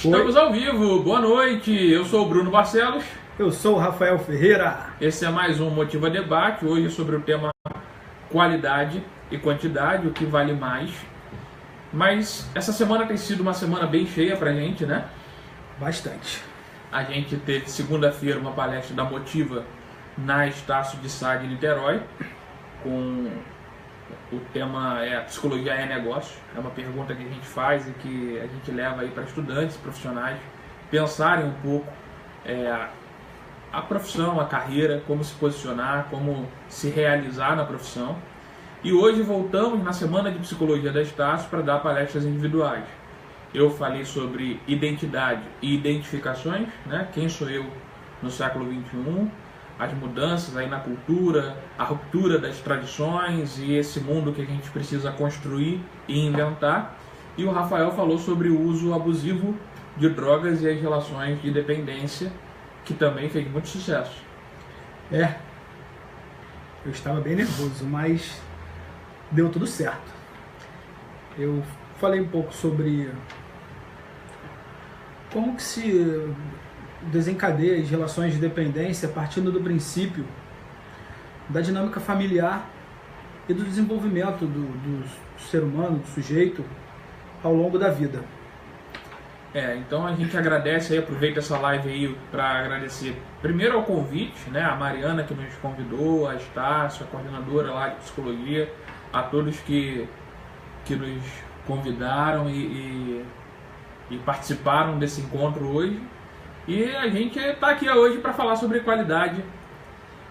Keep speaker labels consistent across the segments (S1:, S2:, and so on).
S1: Estamos ao vivo, boa noite, eu sou o Bruno Barcelos.
S2: Eu sou o Rafael Ferreira.
S1: Esse é mais um Motiva Debate, hoje sobre o tema qualidade e quantidade, o que vale mais. Mas essa semana tem sido uma semana bem cheia pra gente, né?
S2: Bastante.
S1: A gente teve segunda-feira uma palestra da Motiva na Estácio de Sá de Niterói, com o tema Psicologia é Negócio. É uma pergunta que a gente faz e que a gente leva aí para estudantes, profissionais, pensarem um pouco a profissão, a carreira, como se posicionar, como se realizar na profissão. E hoje voltamos na Semana de Psicologia da Estácio para dar palestras individuais. Eu falei sobre identidade e identificações, né? Quem sou eu no século XXI, as mudanças aí na cultura, a ruptura das tradições e esse mundo que a gente precisa construir e inventar. E o Rafael falou sobre o uso abusivo de drogas e as relações de dependência, que também fez muito sucesso.
S2: Eu estava bem nervoso, mas deu tudo certo. Eu falei um pouco sobre como que se desencadeia as relações de dependência partindo do princípio da dinâmica familiar e do desenvolvimento do ser humano, do sujeito, ao longo da vida.
S1: Então a gente agradece aí, aproveita essa live aí para agradecer primeiro ao convite, né, a Mariana que nos convidou, a Estácio, a coordenadora lá de psicologia, a todos que nos convidaram e participaram desse encontro hoje. E a gente está aqui hoje para falar sobre qualidade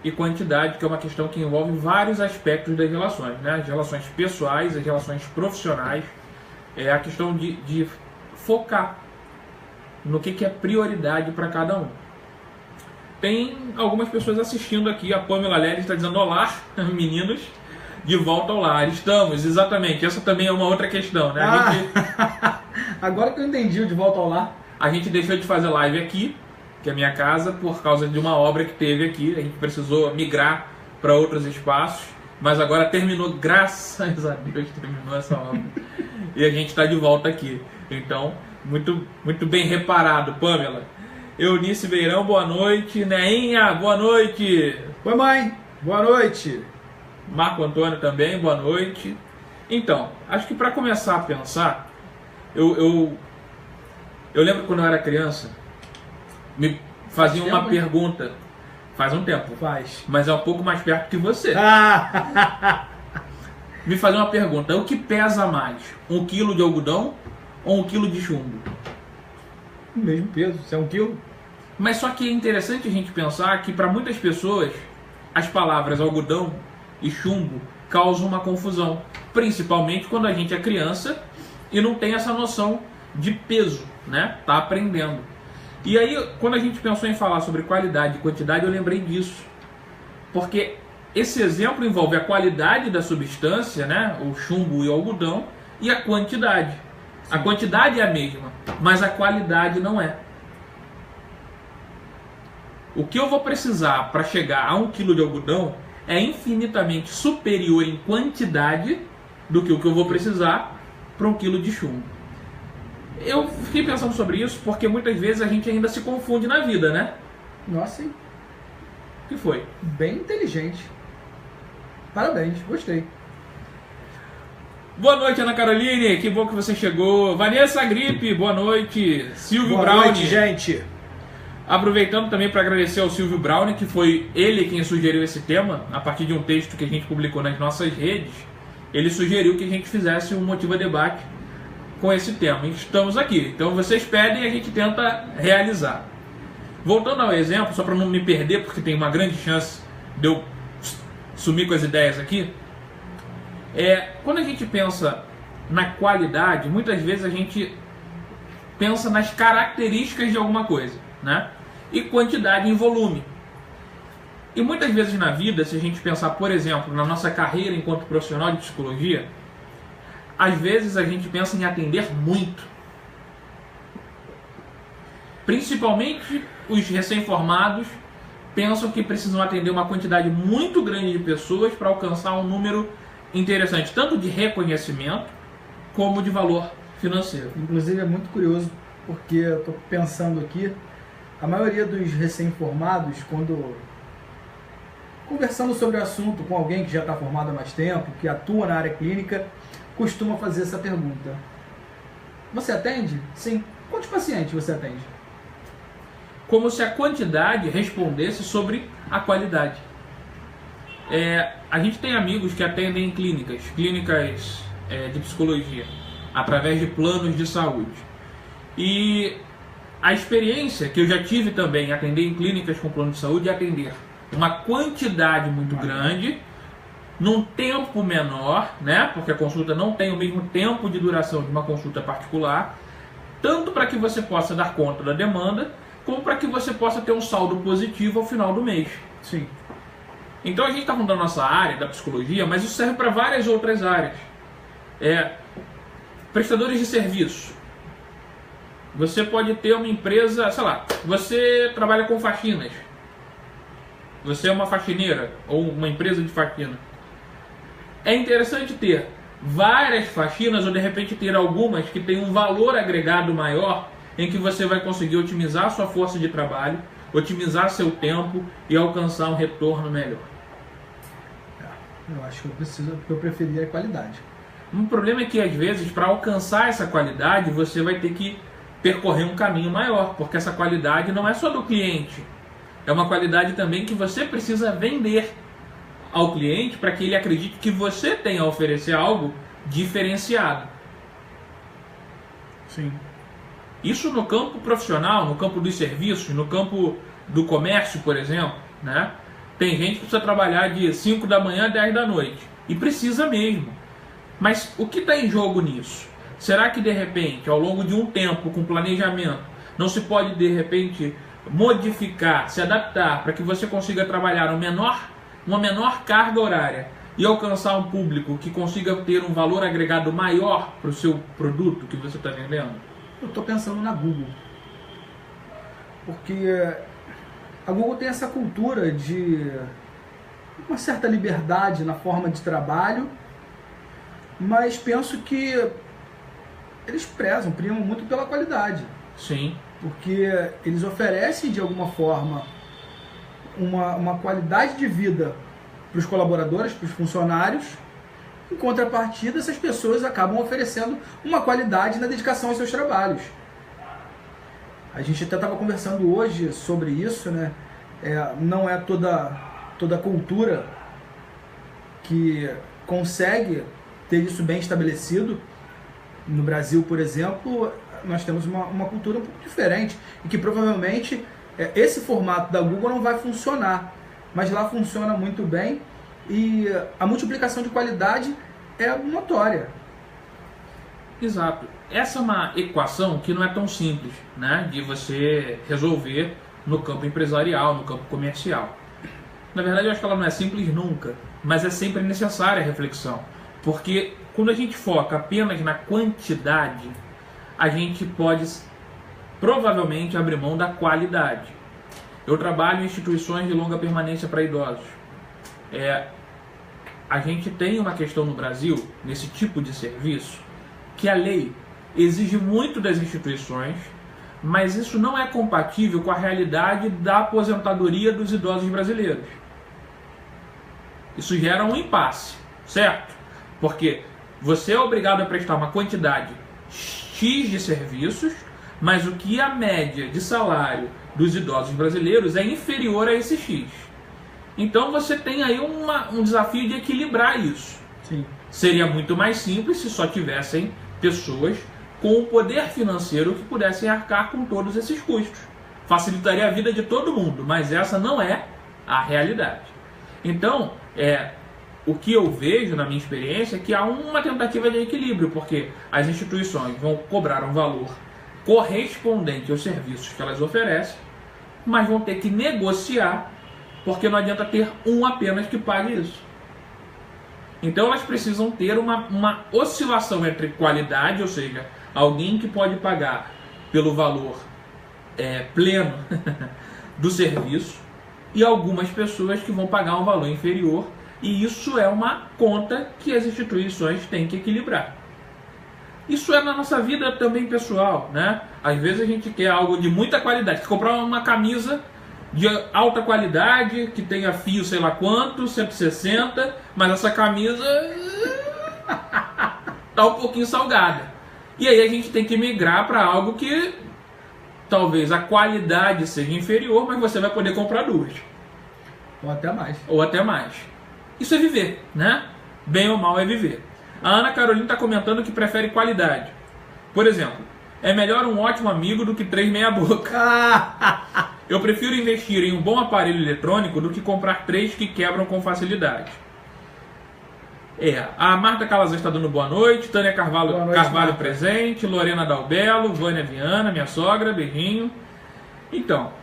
S1: e quantidade, que é uma questão que envolve vários aspectos das relações, né? As relações pessoais, as relações profissionais, a questão de focar no que é prioridade para cada um. Tem algumas pessoas assistindo aqui, a Pamela Lery está dizendo: olá, meninos, de volta ao lar. Estamos, exatamente, essa também é uma outra questão, né?
S2: Agora que eu entendi o de volta ao lar.
S1: A gente deixou de fazer live aqui, que é a minha casa, por causa de uma obra que teve aqui. A gente precisou migrar para outros espaços, mas agora terminou, graças a Deus, terminou essa obra. E a gente está de volta aqui. Então, muito bem reparado, Pamela. Eunice Beirão, boa noite. Neinha, boa noite.
S2: Oi, mãe, boa noite.
S1: Marco Antônio também, boa noite. Então, acho que para começar a pensar, eu lembro quando eu era criança, me faziam uma pergunta, faz um tempo, mas é um pouco mais perto que você. Me faziam uma pergunta: o que pesa mais, 1 quilo de algodão ou 1 quilo de chumbo?
S2: O mesmo peso, se é 1 quilo.
S1: Mas só que é interessante a gente pensar que para muitas pessoas as palavras algodão e chumbo causam uma confusão, principalmente quando a gente é criança e não tem essa noção de peso, né? Tá aprendendo. E aí, quando a gente pensou em falar sobre qualidade e quantidade, eu lembrei disso. Porque esse exemplo envolve a qualidade da substância, né? O chumbo e o algodão, e a quantidade. Sim. A quantidade é a mesma, mas a qualidade não é. O que eu vou precisar para chegar a 1 quilo de algodão é infinitamente superior em quantidade do que o que eu vou precisar para 1 quilo de chumbo. Eu fiquei pensando sobre isso porque muitas vezes a gente ainda se confunde na vida, né?
S2: Nossa, hein?
S1: O que foi?
S2: Bem inteligente. Parabéns, gostei.
S1: Boa noite, Ana Caroline, que bom que você chegou. Vanessa Gripe, boa noite. Silvio Brown.
S2: Boa noite, gente.
S1: Aproveitando também para agradecer ao Silvio Brown, que foi ele quem sugeriu esse tema, a partir de um texto que a gente publicou nas nossas redes. Ele sugeriu que a gente fizesse um Motiva Debate com esse tema. Estamos aqui. Então vocês pedem e a gente tenta realizar. Voltando ao exemplo, só para não me perder, porque tem uma grande chance de eu sumir com as ideias aqui. Quando a gente pensa na qualidade, muitas vezes a gente pensa nas características de alguma coisa, né? E quantidade em volume. E muitas vezes na vida, se a gente pensar, por exemplo, na nossa carreira enquanto profissional de psicologia, às vezes a gente pensa em atender muito. Principalmente os recém-formados pensam que precisam atender uma quantidade muito grande de pessoas para alcançar um número interessante, tanto de reconhecimento como de valor financeiro.
S2: Inclusive é muito curioso porque eu estou pensando aqui, a maioria dos recém-formados, quando conversando sobre o assunto com alguém que já está formado há mais tempo, que atua na área clínica, costuma fazer essa pergunta. Você atende? Sim. Quantos pacientes você atende?
S1: Como se a quantidade respondesse sobre a qualidade. A gente tem amigos que atendem em clínicas de psicologia, através de planos de saúde. E a experiência que eu já tive também em atender em clínicas com plano de saúde é atender uma quantidade muito grande, num tempo menor, né? Porque a consulta não tem o mesmo tempo de duração de uma consulta particular, tanto para que você possa dar conta da demanda, como para que você possa ter um saldo positivo ao final do mês.
S2: Sim.
S1: Então a gente está falando da nossa área, da psicologia, mas isso serve para várias outras áreas. Prestadores de serviço. Você pode ter uma empresa, sei lá, você trabalha com faxinas. Você é uma faxineira ou uma empresa de faxina. É interessante ter várias faxinas ou de repente ter algumas que tem um valor agregado maior, em que você vai conseguir otimizar a sua força de trabalho, otimizar seu tempo e alcançar um retorno melhor.
S2: Eu acho que eu preferia a qualidade.
S1: Um problema é que às vezes para alcançar essa qualidade você vai ter que percorrer um caminho maior, porque essa qualidade não é só do cliente, é uma qualidade também que você precisa vender ao cliente para que ele acredite que você tem a oferecer algo diferenciado.
S2: Sim.
S1: Isso no campo profissional, no campo dos serviços, no campo do comércio, por exemplo, né? Tem gente que precisa trabalhar de 5 da manhã a 10 da noite. E precisa mesmo. Mas o que está em jogo nisso? Será que de repente, ao longo de um tempo, com planejamento, não se pode de repente modificar, se adaptar para que você consiga trabalhar uma menor carga horária e alcançar um público que consiga ter um valor agregado maior para o seu produto que você está vendendo?
S2: Eu estou pensando na Google. Porque a Google tem essa cultura de uma certa liberdade na forma de trabalho, mas penso que eles primam muito pela qualidade.
S1: Sim.
S2: Porque eles oferecem de alguma forma uma qualidade de vida para os colaboradores, para os funcionários. Em contrapartida, essas pessoas acabam oferecendo uma qualidade na dedicação aos seus trabalhos. A gente até estava conversando hoje sobre isso, né? Não é toda cultura que consegue ter isso bem estabelecido. No Brasil, por exemplo, nós temos uma cultura um pouco diferente e que provavelmente esse formato da Google não vai funcionar, mas lá funciona muito bem e a multiplicação de qualidade é notória.
S1: Exato. Essa é uma equação que não é tão simples, né, de você resolver no campo empresarial, no campo comercial. Na verdade, eu acho que ela não é simples nunca, mas é sempre necessária a reflexão, porque quando a gente foca apenas na quantidade, a gente pode provavelmente abrir mão da qualidade. Eu trabalho em instituições de longa permanência para idosos. A gente tem uma questão no Brasil, nesse tipo de serviço, que a lei exige muito das instituições, mas isso não é compatível com a realidade da aposentadoria dos idosos brasileiros. Isso gera um impasse, certo? Porque você é obrigado a prestar uma quantidade X de serviços, mas o que a média de salário dos idosos brasileiros é inferior a esse X. Então você tem aí um desafio de equilibrar isso.
S2: Sim.
S1: Seria muito mais simples se só tivessem pessoas com o poder financeiro que pudessem arcar com todos esses custos. Facilitaria a vida de todo mundo, mas essa não é a realidade. Então, o que eu vejo na minha experiência é que há uma tentativa de equilíbrio, porque as instituições vão cobrar um valor correspondente aos serviços que elas oferecem, mas vão ter que negociar, porque não adianta ter um apenas que pague isso. Então elas precisam ter uma oscilação entre qualidade, ou seja, alguém que pode pagar pelo valor pleno do serviço, e algumas pessoas que vão pagar um valor inferior, e isso é uma conta que as instituições têm que equilibrar. Isso é na nossa vida também pessoal, né? Às vezes a gente quer algo de muita qualidade. Quer comprar uma camisa de alta qualidade, que tenha fio sei lá quanto, 160, mas essa camisa tá um pouquinho salgada. E aí a gente tem que migrar para algo que talvez a qualidade seja inferior, mas você vai poder comprar duas.
S2: Ou até mais.
S1: Ou até mais. Isso é viver, né? Bem ou mal é viver. A Ana Carolina está comentando que prefere qualidade. Por exemplo, é melhor um ótimo amigo do que 3 meia-boca. Eu prefiro investir em um bom aparelho eletrônico do que comprar 3 que quebram com facilidade. A Marta Calazans está dando boa noite, Tânia Carvalho presente, Lorena Dalbello, Vânia Viana, minha sogra, beijinho. Então,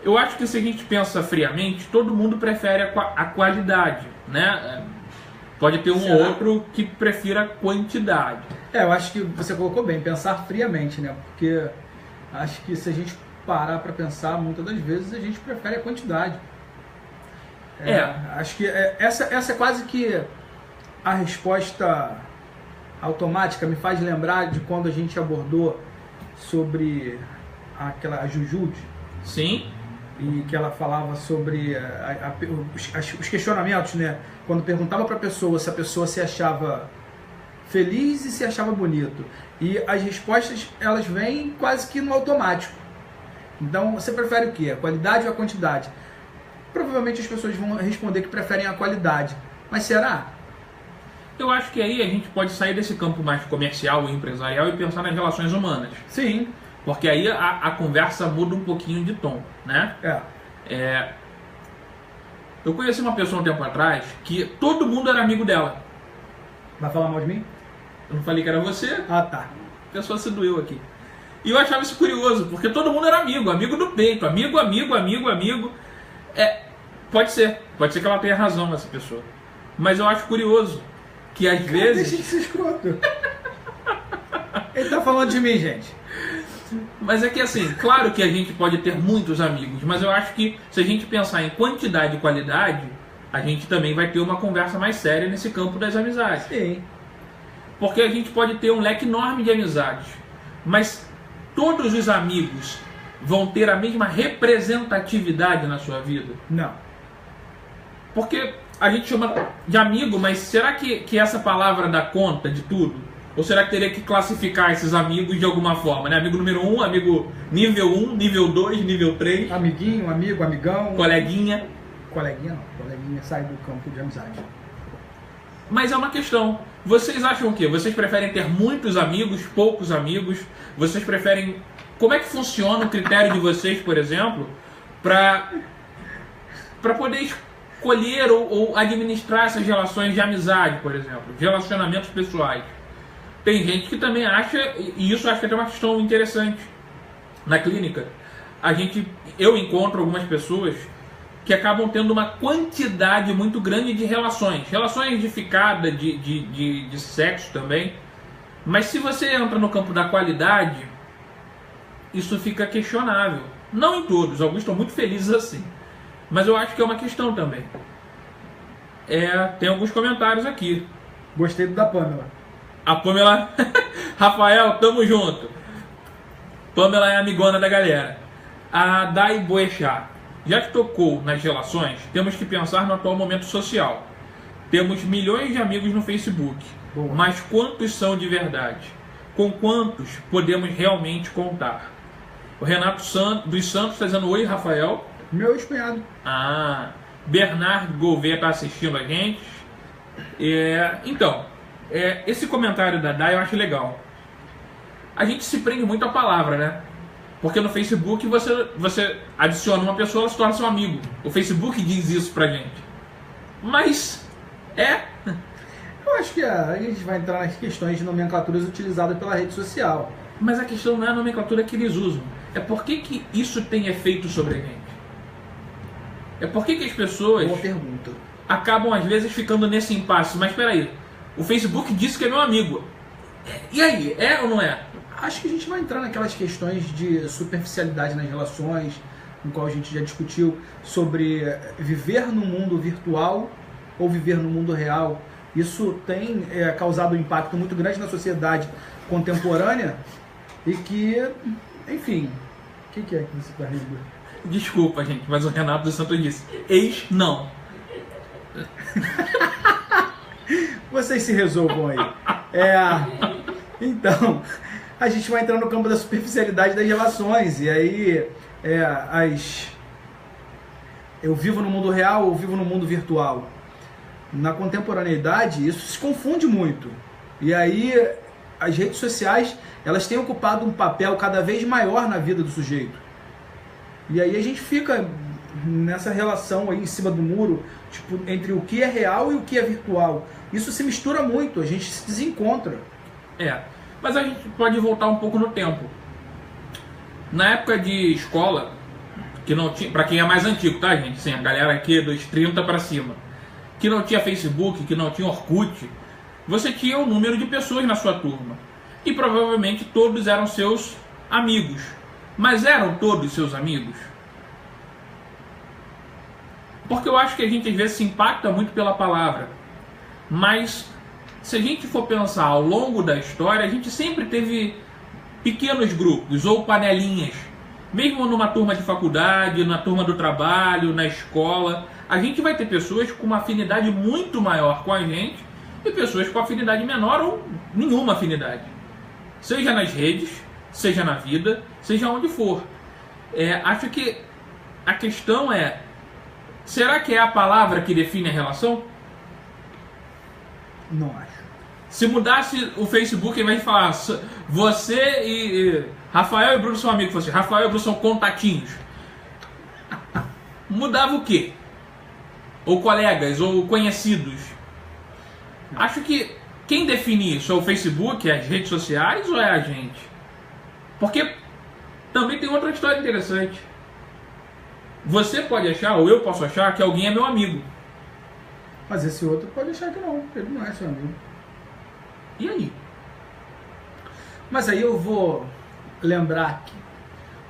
S1: eu acho que se a gente pensa friamente, todo mundo prefere a qualidade, né? Pode ter um ou outro que prefira a quantidade.
S2: Eu acho que você colocou bem, pensar friamente, né? Porque acho que se a gente parar para pensar, muitas das vezes a gente prefere a quantidade. Acho que essa é quase que a resposta automática. Me faz lembrar de quando a gente abordou sobre a Jujude.
S1: Sim.
S2: E que ela falava sobre os questionamentos, né? Quando perguntava para a pessoa se a pessoa se achava feliz e se achava bonito. E as respostas, elas vêm quase que no automático. Então, você prefere o quê? A qualidade ou a quantidade? Provavelmente as pessoas vão responder que preferem a qualidade. Mas será?
S1: Eu acho que aí a gente pode sair desse campo mais comercial e empresarial e pensar nas relações humanas.
S2: Sim.
S1: Porque aí a conversa muda um pouquinho de tom, né? Eu conheci uma pessoa um tempo atrás que todo mundo era amigo dela.
S2: Vai falar mal de mim?
S1: Eu não falei que era você?
S2: Ah, tá.
S1: A pessoa se doeu aqui. E eu achava isso curioso, porque todo mundo era amigo, amigo do peito, amigo. Pode ser que ela tenha razão, essa pessoa. Mas eu acho curioso que às vezes...
S2: Deixa de ser escroto. Ele tá falando de mim, gente.
S1: Mas é que assim, claro que a gente pode ter muitos amigos, mas eu acho que se a gente pensar em quantidade e qualidade, a gente também vai ter uma conversa mais séria nesse campo das amizades.
S2: Sim.
S1: Porque a gente pode ter um leque enorme de amizades, mas todos os amigos vão ter a mesma representatividade na sua vida?
S2: Não.
S1: Porque a gente chama de amigo, mas será que essa palavra dá conta de tudo? Ou será que teria que classificar esses amigos de alguma forma, né? Amigo número 1, amigo nível 1, nível 2, nível 3.
S2: Amiguinho, amigo, amigão.
S1: Coleguinha.
S2: Coleguinha não. Coleguinha sai do campo de amizade.
S1: Mas é uma questão. Vocês acham o quê? Vocês preferem ter muitos amigos, poucos amigos? Vocês preferem... Como é que funciona o critério de vocês, por exemplo, para poder escolher ou administrar essas relações de amizade, por exemplo? Relacionamentos pessoais. Tem gente que também acha, e isso acho que é até uma questão interessante na clínica, eu encontro algumas pessoas que acabam tendo uma quantidade muito grande de relações de ficada, de sexo também, mas se você entra no campo da qualidade, isso fica questionável. Não em todos, alguns estão muito felizes assim, mas eu acho que é uma questão também. Tem alguns comentários aqui.
S2: Gostei do da Pamela.
S1: A Pamela... Rafael, tamo junto. Pamela é amigona da galera. A Dai Boechat. Já que tocou nas relações, temos que pensar no atual momento social. Temos milhões de amigos no Facebook.
S2: Boa.
S1: Mas quantos são de verdade? Com quantos podemos realmente contar? O Renato dos Santos está dizendo oi, Rafael.
S2: Meu ex-cunhado.
S1: Bernardo Gouveia está assistindo a gente. Então... esse comentário da Dai eu acho legal. A gente se prende muito à palavra, né? Porque no Facebook você adiciona uma pessoa, ela se torna seu amigo. O Facebook diz isso pra gente. Mas
S2: eu acho que a gente vai entrar nas questões de nomenclaturas utilizadas pela rede social.
S1: Mas a questão não é a nomenclatura que eles usam. É por que isso tem efeito sobre a gente. É por que as pessoas...
S2: Boa pergunta.
S1: Acabam às vezes ficando nesse impasse. Mas peraí, o Facebook disse que é meu amigo. E aí, é ou não é?
S2: Acho que a gente vai entrar naquelas questões de superficialidade nas relações, no qual a gente já discutiu sobre viver no mundo virtual ou viver no mundo real, Isso tem causado um impacto muito grande na sociedade contemporânea e que, enfim, o que é que você está rindo?
S1: Desculpa, gente, mas o Renato dos Santos disse, ex não.
S2: Vocês se resolvam aí. Então, a gente vai entrar no campo da superficialidade das relações. E aí, eu vivo no mundo real ou vivo no mundo virtual? Na contemporaneidade, isso se confunde muito. E aí, as redes sociais, elas têm ocupado um papel cada vez maior na vida do sujeito. E aí a gente fica nessa relação aí em cima do muro, tipo, entre o que é real e o que é virtual. Isso se mistura muito, a gente se desencontra.
S1: Mas a gente pode voltar um pouco no tempo. Na época de escola, que não tinha, para quem é mais antigo, tá, gente? Sim, a galera aqui dos 30 para cima, que não tinha Facebook, que não tinha Orkut, você tinha um número de pessoas na sua turma. E provavelmente todos eram seus amigos. Mas eram todos seus amigos? Porque eu acho que a gente às vezes se impacta muito pela palavra. Mas se a gente for pensar ao longo da história, a gente sempre teve pequenos grupos ou panelinhas. Mesmo numa turma de faculdade, na turma do trabalho, na escola, a gente vai ter pessoas com uma afinidade muito maior com a gente e pessoas com afinidade menor ou nenhuma afinidade. Seja nas redes, seja na vida, seja onde for. Acho que a questão é, será que é a palavra que define a relação?
S2: Não acho.
S1: Se mudasse o Facebook, ao invés de falar você e Rafael e Bruno são amigos, fosse Rafael e Bruno são contatinhos, mudava o quê? Ou colegas, ou conhecidos. Acho que quem define isso é o Facebook, as redes sociais ou é a gente? Porque também tem outra história interessante. Você pode achar, ou eu posso achar, que alguém é meu amigo.
S2: Mas esse outro pode achar que não, ele não é seu amigo.
S1: E aí?
S2: Mas aí eu vou lembrar que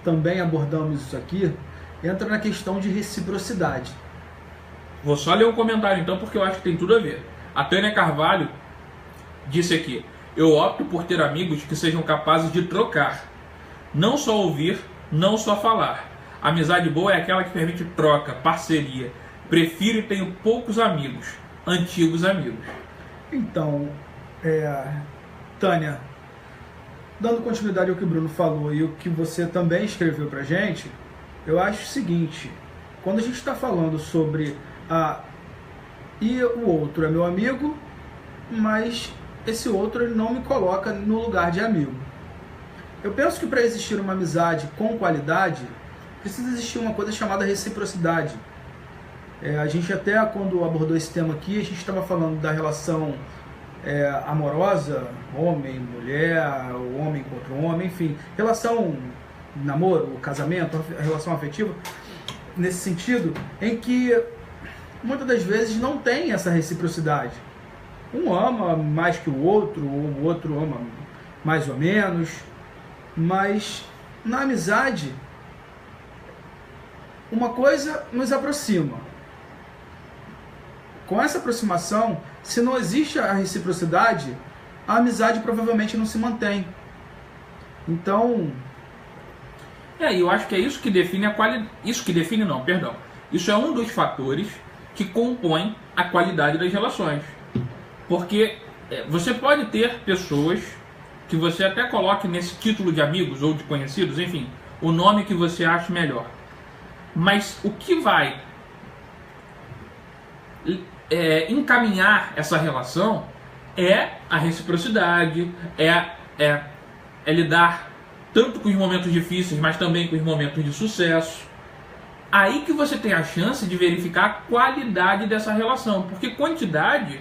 S2: também abordamos isso aqui, entra na questão de reciprocidade.
S1: Vou só ler um comentário então, porque eu acho que tem tudo a ver. A Tânia Carvalho disse aqui: eu opto por ter amigos que sejam capazes de trocar. Não só ouvir, não só falar. Amizade boa é aquela que permite troca, parceria. Prefiro e tenho poucos amigos, antigos amigos.
S2: Então, Tânia, dando continuidade ao que o Bruno falou e o que você também escreveu pra gente, eu acho o seguinte: quando a gente está falando sobre e o outro é meu amigo, mas esse outro ele não me coloca no lugar de amigo. Eu penso que para existir uma amizade com qualidade, precisa existir uma coisa chamada reciprocidade. A gente até, quando abordou esse tema aqui, a gente estava falando da relação amorosa, homem, mulher, o homem contra o homem, enfim, relação, namoro, casamento, relação afetiva, nesse sentido, em que muitas das vezes não tem essa reciprocidade. Um ama mais que o outro, ou o outro ama mais ou menos, mas na amizade, uma coisa nos aproxima. Com essa aproximação, se não existe a reciprocidade, a amizade provavelmente não se mantém. Então...
S1: eu acho que é isso que define a qualidade. Isso que define não, perdão. Isso é um dos fatores que compõem a qualidade das relações. Porque você pode ter pessoas que você até coloque nesse título de amigos ou de conhecidos, enfim, o nome que você acha melhor. Mas o que vai encaminhar essa relação é a reciprocidade, é lidar tanto com os momentos difíceis, mas também com os momentos de sucesso. Aí que você tem a chance de verificar a qualidade dessa relação, porque quantidade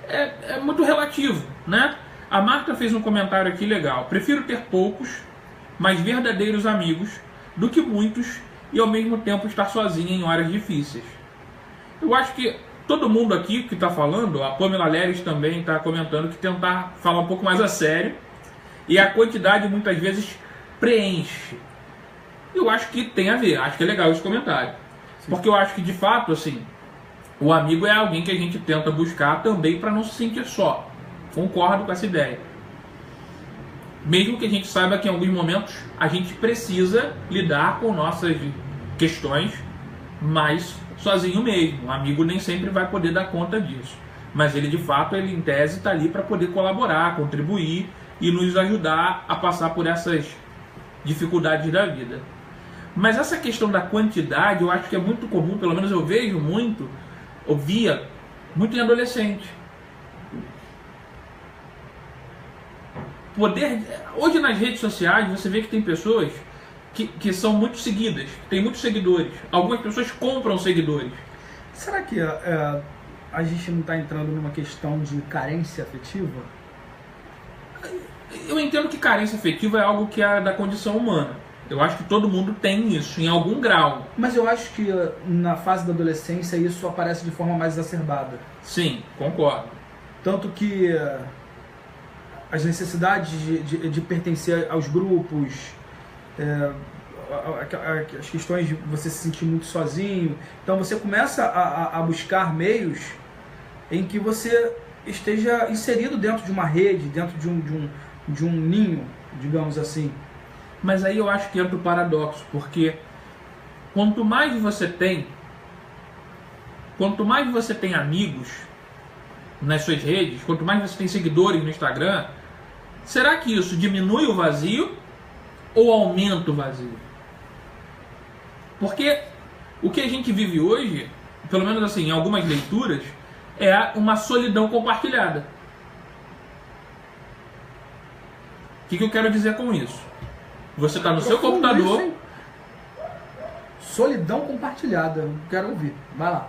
S1: é muito relativo, né? A Marta fez um comentário aqui legal: prefiro ter poucos, mas verdadeiros amigos, do que muitos e ao mesmo tempo estar sozinha em horas difíceis. Eu acho que todo mundo aqui que está falando, a Pamela Leres também está comentando, que tentar falar um pouco mais a sério, e a quantidade muitas vezes preenche. Eu acho que tem a ver, acho que é legal esse comentário. Sim. Porque eu acho que de fato, assim, O amigo é alguém que a gente tenta buscar também para não se sentir só. Concordo com essa ideia. Mesmo que a gente saiba que em alguns momentos a gente precisa lidar com nossas questões, mas sozinho mesmo. O amigo nem sempre vai poder dar conta disso. Mas ele, de fato, ele em tese está ali para poder colaborar, contribuir e nos ajudar a passar por essas dificuldades da vida. Mas essa questão da quantidade eu acho que é muito comum, pelo menos eu vejo muito, ouvia muito em adolescente. Hoje nas redes sociais você vê que tem pessoas que são muito seguidas, que tem muitos seguidores. Algumas pessoas compram seguidores.
S2: Será que a gente não está entrando numa questão de carência afetiva?
S1: Eu entendo que carência afetiva é algo que é da condição humana. Eu acho que todo mundo tem isso, em algum grau.
S2: Mas eu acho que na fase da adolescência isso aparece de forma mais exacerbada.
S1: Sim, concordo.
S2: Tanto que as necessidades de pertencer aos grupos, as questões de você se sentir muito sozinho. Então você começa a buscar meios em que você esteja inserido dentro de uma rede, dentro de um ninho, digamos assim.
S1: Mas aí eu acho que entra o paradoxo, porque quanto mais você tem amigos nas suas redes, quanto mais você tem seguidores no Instagram, será que isso diminui o vazio ou aumenta o vazio? Porque o que a gente vive hoje, pelo menos assim, em algumas leituras, é uma solidão compartilhada. O que eu quero dizer com isso? Você está no seu computador...
S2: Isso, solidão compartilhada, quero ouvir, vai lá.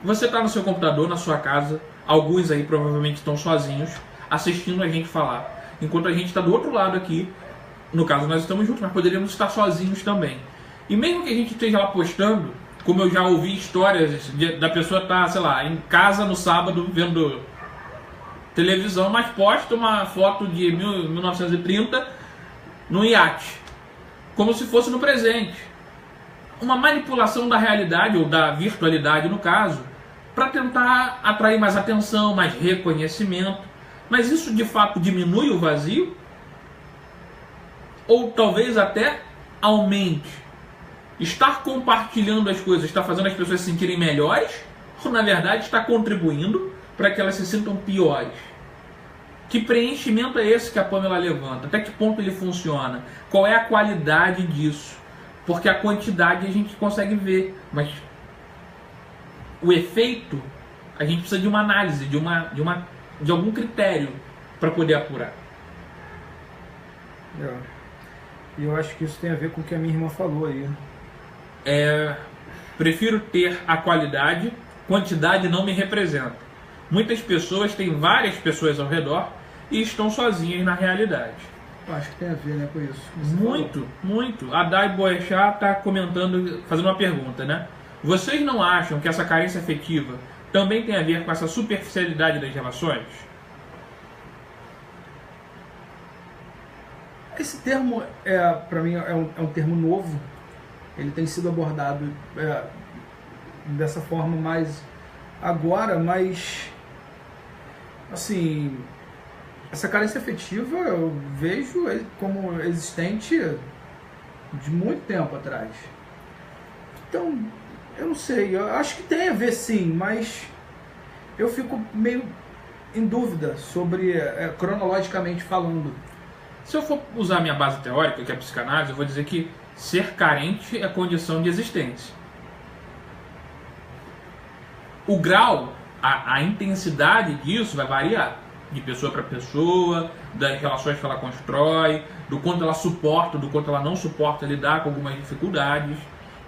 S1: Você está no seu computador, na sua casa, alguns aí provavelmente estão sozinhos, assistindo a gente falar, enquanto a gente está do outro lado aqui. No caso nós estamos juntos, mas poderíamos estar sozinhos também. E mesmo que a gente esteja lá postando, como eu já ouvi histórias da pessoa estar, sei lá, em casa no sábado vendo televisão, mas posta uma foto de 1930 no iate, como se fosse no presente. Uma manipulação da realidade, ou da virtualidade no caso, para tentar atrair mais atenção, mais reconhecimento. Mas isso de fato diminui o vazio? Ou talvez até aumente? Estar compartilhando as coisas está fazendo as pessoas se sentirem melhores? Ou na verdade está contribuindo para que elas se sintam piores? Que preenchimento é esse que a Pamela levanta? Até que ponto ele funciona? Qual é a qualidade disso? Porque a quantidade a gente consegue ver, mas o efeito a gente precisa de uma análise, de algum critério para poder apurar.
S2: E eu acho que isso tem a ver com o que a minha irmã falou aí.
S1: Prefiro ter a qualidade, quantidade não me representa. Muitas pessoas têm várias pessoas ao redor e estão sozinhas na realidade.
S2: Eu acho que tem a ver, né, com isso.
S1: Muito. A Dai Boechat está comentando, fazendo uma pergunta, né? Vocês não acham que essa carência afetiva também tem a ver com essa superficialidade das relações?
S2: Esse termo, para mim, é um termo novo. Ele tem sido abordado dessa forma mais agora, mas assim, essa carência afetiva eu vejo como existente de muito tempo atrás. Então, eu não sei, eu acho que tem a ver sim, mas eu fico meio em dúvida sobre, cronologicamente falando.
S1: Se eu for usar minha base teórica, que é a psicanálise, eu vou dizer que ser carente é condição de existência. O grau, a intensidade disso vai variar de pessoa para pessoa, das relações que ela constrói, do quanto ela suporta, do quanto ela não suporta lidar com algumas dificuldades.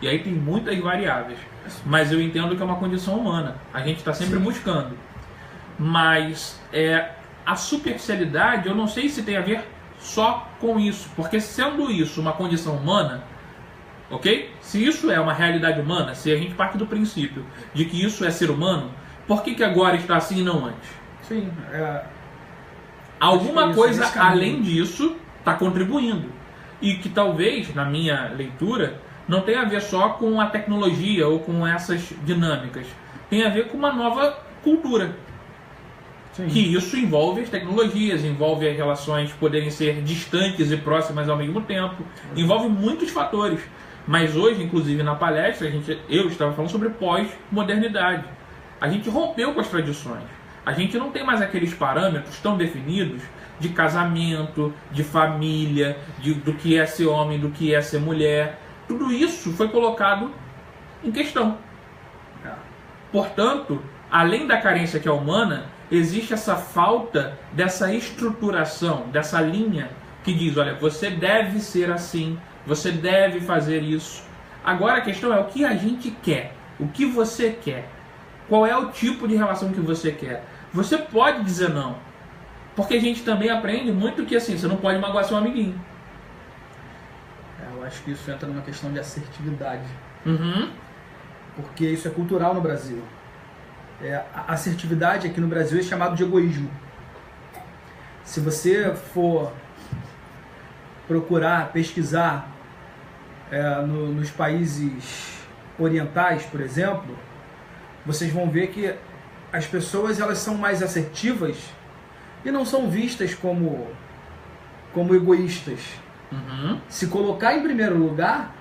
S1: E aí tem muitas variáveis. Mas eu entendo que é uma condição humana. A gente está sempre buscando. Mas a superficialidade, eu não sei se tem a ver só com isso. Porque sendo isso uma condição humana, ok? Se isso é uma realidade humana, se a gente parte do princípio de que isso é ser humano, por que agora está assim e não antes?
S2: Sim.
S1: Alguma coisa além disso está contribuindo. E que talvez, na minha leitura, não tem a ver só com a tecnologia ou com essas dinâmicas. Tem a ver com uma nova cultura.
S2: Sim.
S1: Que isso envolve as tecnologias, envolve as relações poderem ser distantes e próximas ao mesmo tempo, envolve muitos fatores. Mas hoje, inclusive na palestra, eu estava falando sobre pós-modernidade. A gente rompeu com as tradições. A gente não tem mais aqueles parâmetros tão definidos de casamento, de família, do que é ser homem, do que é ser mulher. Tudo isso foi colocado em questão. Portanto, além da carência que é humana, existe essa falta dessa estruturação, dessa linha que diz, olha, você deve ser assim, você deve fazer isso. Agora a questão é o que a gente quer, o que você quer, qual é o tipo de relação que você quer. Você pode dizer não, porque a gente também aprende muito que assim, você não pode magoar seu amiguinho.
S2: Eu acho que isso entra numa questão de assertividade.
S1: Uhum.
S2: Porque isso é cultural no Brasil. A assertividade aqui no Brasil é chamado de egoísmo. Se você for procurar, pesquisar nos países orientais, por exemplo, vocês vão ver que as pessoas elas são mais assertivas e não são vistas como egoístas.
S1: Uhum.
S2: Se colocar em primeiro lugar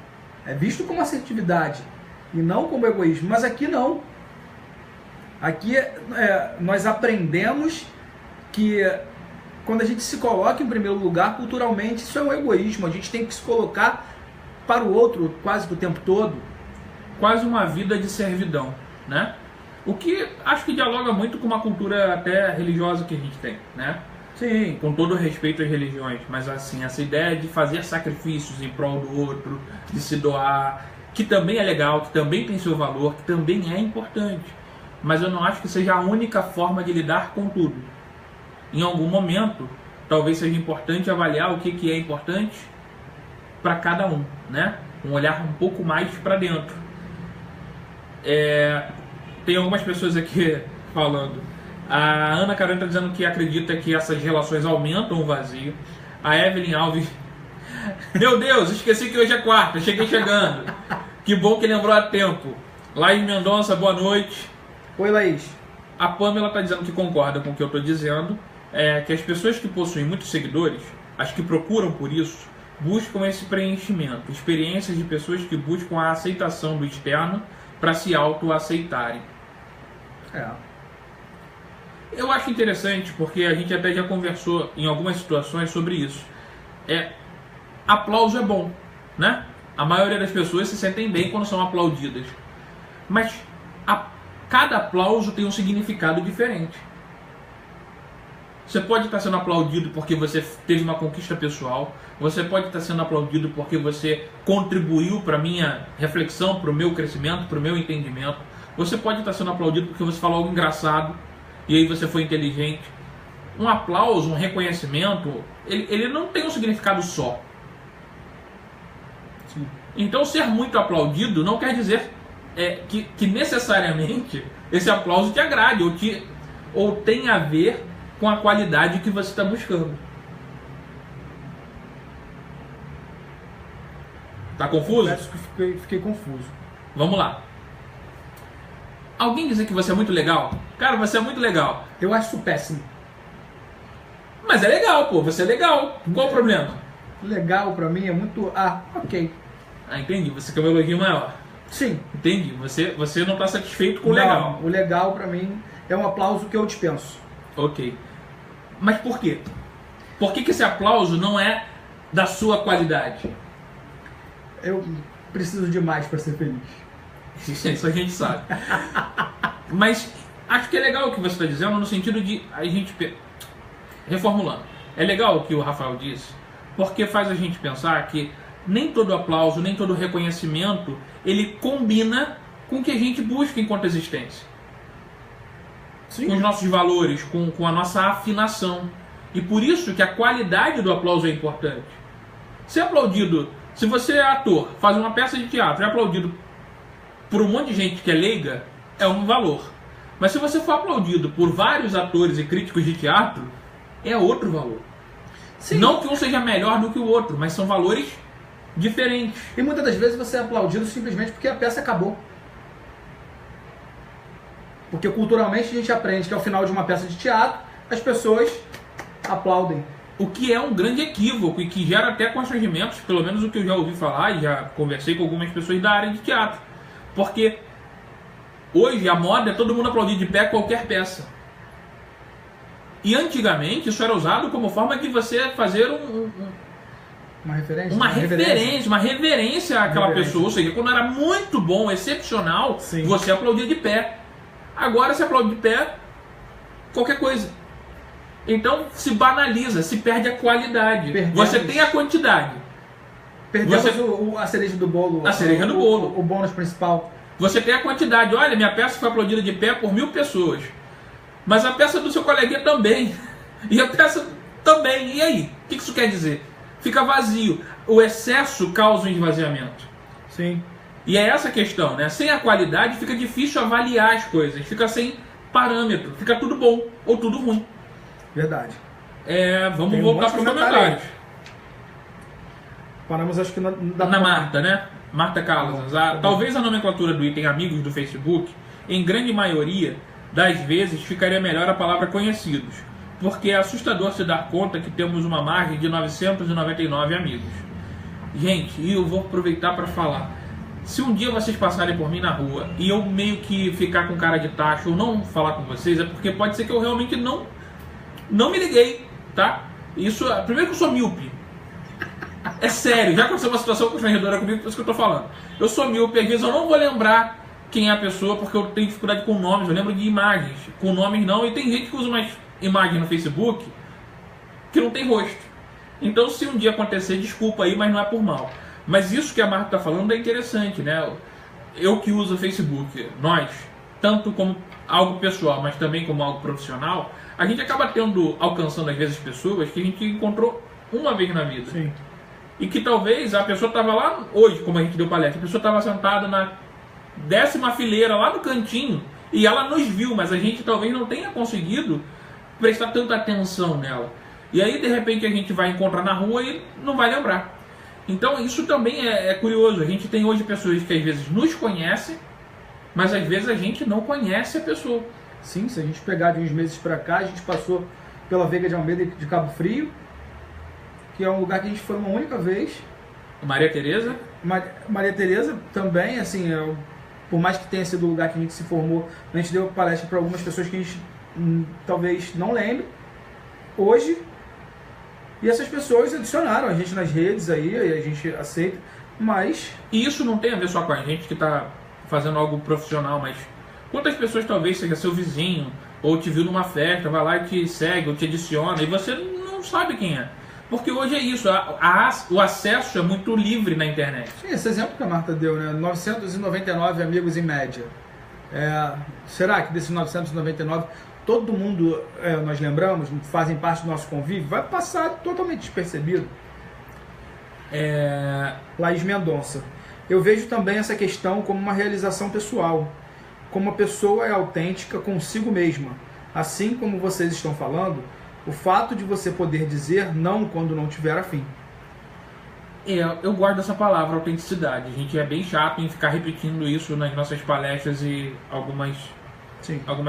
S2: é visto como assertividade e não como egoísmo. Mas aqui não. Aqui nós aprendemos que quando a gente se coloca em primeiro lugar, culturalmente, isso é um egoísmo. A gente tem que se colocar para o outro quase que o tempo todo.
S1: Quase uma vida de servidão, né? O que acho que dialoga muito com uma cultura até religiosa que a gente tem, né?
S2: Sim.
S1: Com todo o respeito às religiões, mas assim, essa ideia de fazer sacrifícios em prol do outro, de se doar, que também é legal, que também tem seu valor, que também é importante. Mas eu não acho que seja a única forma de lidar com tudo. Em algum momento, talvez seja importante avaliar o que é importante para cada um, né? Um olhar um pouco mais para dentro. Tem algumas pessoas aqui falando. A Ana Carolina está dizendo que acredita que essas relações aumentam o vazio. A Evelyn Alves... Meu Deus, esqueci que hoje é quarta, cheguei chegando. Que bom que lembrou a tempo. Laís Mendonça, boa noite.
S2: Oi, Laís.
S1: A Pamela está dizendo que concorda com o que eu estou dizendo, que as pessoas que possuem muitos seguidores, as que procuram por isso, buscam esse preenchimento, experiências de pessoas que buscam a aceitação do externo para se auto-aceitarem. Eu acho interessante, porque a gente até já conversou em algumas situações sobre isso. Aplauso é bom, né? A maioria das pessoas se sentem bem quando são aplaudidas. Mas cada aplauso tem um significado diferente. Você pode estar sendo aplaudido porque você teve uma conquista pessoal. Você pode estar sendo aplaudido porque você contribuiu para a minha reflexão, para o meu crescimento, para o meu entendimento. Você pode estar sendo aplaudido porque você falou algo engraçado e aí você foi inteligente. Um aplauso, um reconhecimento, ele não tem um significado só.
S2: Sim.
S1: Então ser muito aplaudido não quer dizer que necessariamente esse aplauso te agrade ou tem a ver com a qualidade que você está buscando. Tá confuso?
S2: Parece que fiquei confuso.
S1: Vamos lá. Alguém dizer que você é muito legal? Cara, você é muito legal.
S2: Eu acho isso péssimo.
S1: Mas é legal, pô. Você é legal. Qual o problema?
S2: Legal pra mim é muito... ok.
S1: Entendi. Você quer um elogio maior.
S2: Sim.
S1: Entendi. Você não está satisfeito com o legal.
S2: Não, o legal pra mim é um aplauso que eu dispenso.
S1: Ok. Mas por quê? Por que esse aplauso não é da sua qualidade?
S2: Eu preciso de mais para ser feliz.
S1: Isso a gente sabe. Mas acho que é legal o que você está dizendo no sentido de a gente... Reformulando. É legal o que o Rafael disse, porque faz a gente pensar que nem todo aplauso, nem todo reconhecimento, ele combina com o que a gente busca enquanto existência.
S2: Sim.
S1: Com os nossos valores, com a nossa afinação. E por isso que a qualidade do aplauso é importante. Ser aplaudido, se você é ator, faz uma peça de teatro, é aplaudido por um monte de gente que é leiga, é um valor. Mas se você for aplaudido por vários atores e críticos de teatro, é outro valor.
S2: Sim.
S1: Não que um seja melhor do que o outro, mas são valores diferentes.
S2: E muitas das vezes você é aplaudido simplesmente porque a peça acabou. Porque culturalmente a gente aprende que ao final de uma peça de teatro, as pessoas aplaudem.
S1: O que é um grande equívoco e que gera até constrangimentos, pelo menos o que eu já ouvi falar e já conversei com algumas pessoas da área de teatro. Porque hoje a moda é todo mundo aplaudir de pé qualquer peça. E antigamente isso era usado como forma de você fazer
S2: uma referência?
S1: Uma reverência àquela pessoa. Ou seja, quando era muito bom, excepcional,
S2: sim,
S1: você aplaudia de pé. Agora se aplaude de pé qualquer coisa. Então se banaliza, se perde a qualidade. Você tem a quantidade.
S2: Perdemos a cereja do bolo.
S1: A cereja do bolo.
S2: O bônus principal.
S1: Você tem a quantidade. Olha, minha peça foi aplaudida de pé por 1000 pessoas. Mas a peça do seu coleguinha também. E a peça também. E aí? O que isso quer dizer? Fica vazio. O excesso causa um esvaziamento.
S2: Sim.
S1: E é essa a questão, né? Sem a qualidade fica difícil avaliar as coisas. Fica sem parâmetro. Fica tudo bom ou tudo ruim.
S2: Verdade.
S1: Vamos voltar para os comentários.
S2: Paramos, acho que
S1: na Marta, né? Marta Callas. Talvez a nomenclatura do item amigos do Facebook, em grande maioria das vezes, ficaria melhor a palavra conhecidos, porque é assustador se dar conta que temos uma margem de 999 amigos. Gente, e eu vou aproveitar para falar. Se um dia vocês passarem por mim na rua e eu meio que ficar com cara de tacho ou não falar com vocês, é porque pode ser que eu realmente não me liguei, tá? Primeiro que eu sou míope. É sério, já aconteceu uma situação constrangedora comigo, por isso que eu tô falando. Eu sou míope, às vezes eu não vou lembrar quem é a pessoa, porque eu tenho dificuldade com nomes, eu lembro de imagens. Com nomes não, e tem gente que usa umas imagens no Facebook que não tem rosto. Então se um dia acontecer, desculpa aí, mas não é por mal. Mas isso que a Marta tá falando é interessante, né? Eu que uso o Facebook, nós, tanto como algo pessoal, mas também como algo profissional, a gente acaba alcançando às vezes pessoas que a gente encontrou uma vez na vida.
S2: Sim.
S1: E que talvez a pessoa estava lá, hoje, como a gente deu palestra, a pessoa estava sentada na 10ª fileira, lá no cantinho, e ela nos viu, mas a gente talvez não tenha conseguido prestar tanta atenção nela. E aí, de repente, a gente vai encontrar na rua e não vai lembrar. Então, isso também é curioso. A gente tem hoje pessoas que às vezes nos conhecem, mas às vezes a gente não conhece a pessoa.
S2: Sim, se a gente pegar de uns meses para cá, a gente passou pela Veiga de Almeida de Cabo Frio, que é um lugar que a gente foi uma única vez.
S1: Maria Tereza?
S2: Maria Tereza também, assim, por mais que tenha sido o lugar que a gente se formou, a gente deu palestra para algumas pessoas que a gente talvez não lembre hoje. E essas pessoas adicionaram a gente nas redes aí, e a gente aceita, mas...
S1: E isso não tem a ver só com a gente que está fazendo algo profissional, mas quantas pessoas talvez seja seu vizinho, ou te viu numa festa, vai lá e te segue, ou te adiciona, e você não sabe quem é. Porque hoje é isso, o acesso é muito livre na internet.
S2: Sim, esse exemplo que a Marta deu, né? 999 amigos em média. Será que desses 999, todo mundo, nós lembramos, fazem parte do nosso convívio? Vai passar totalmente despercebido. Laís Mendonça. Eu vejo também essa questão como uma realização pessoal. Como a pessoa é autêntica consigo mesma. Assim como vocês estão falando, o fato de você poder dizer não quando não tiver afim.
S1: Eu guardo essa palavra, autenticidade. A gente é bem chato em ficar repetindo isso nas nossas palestras e algumas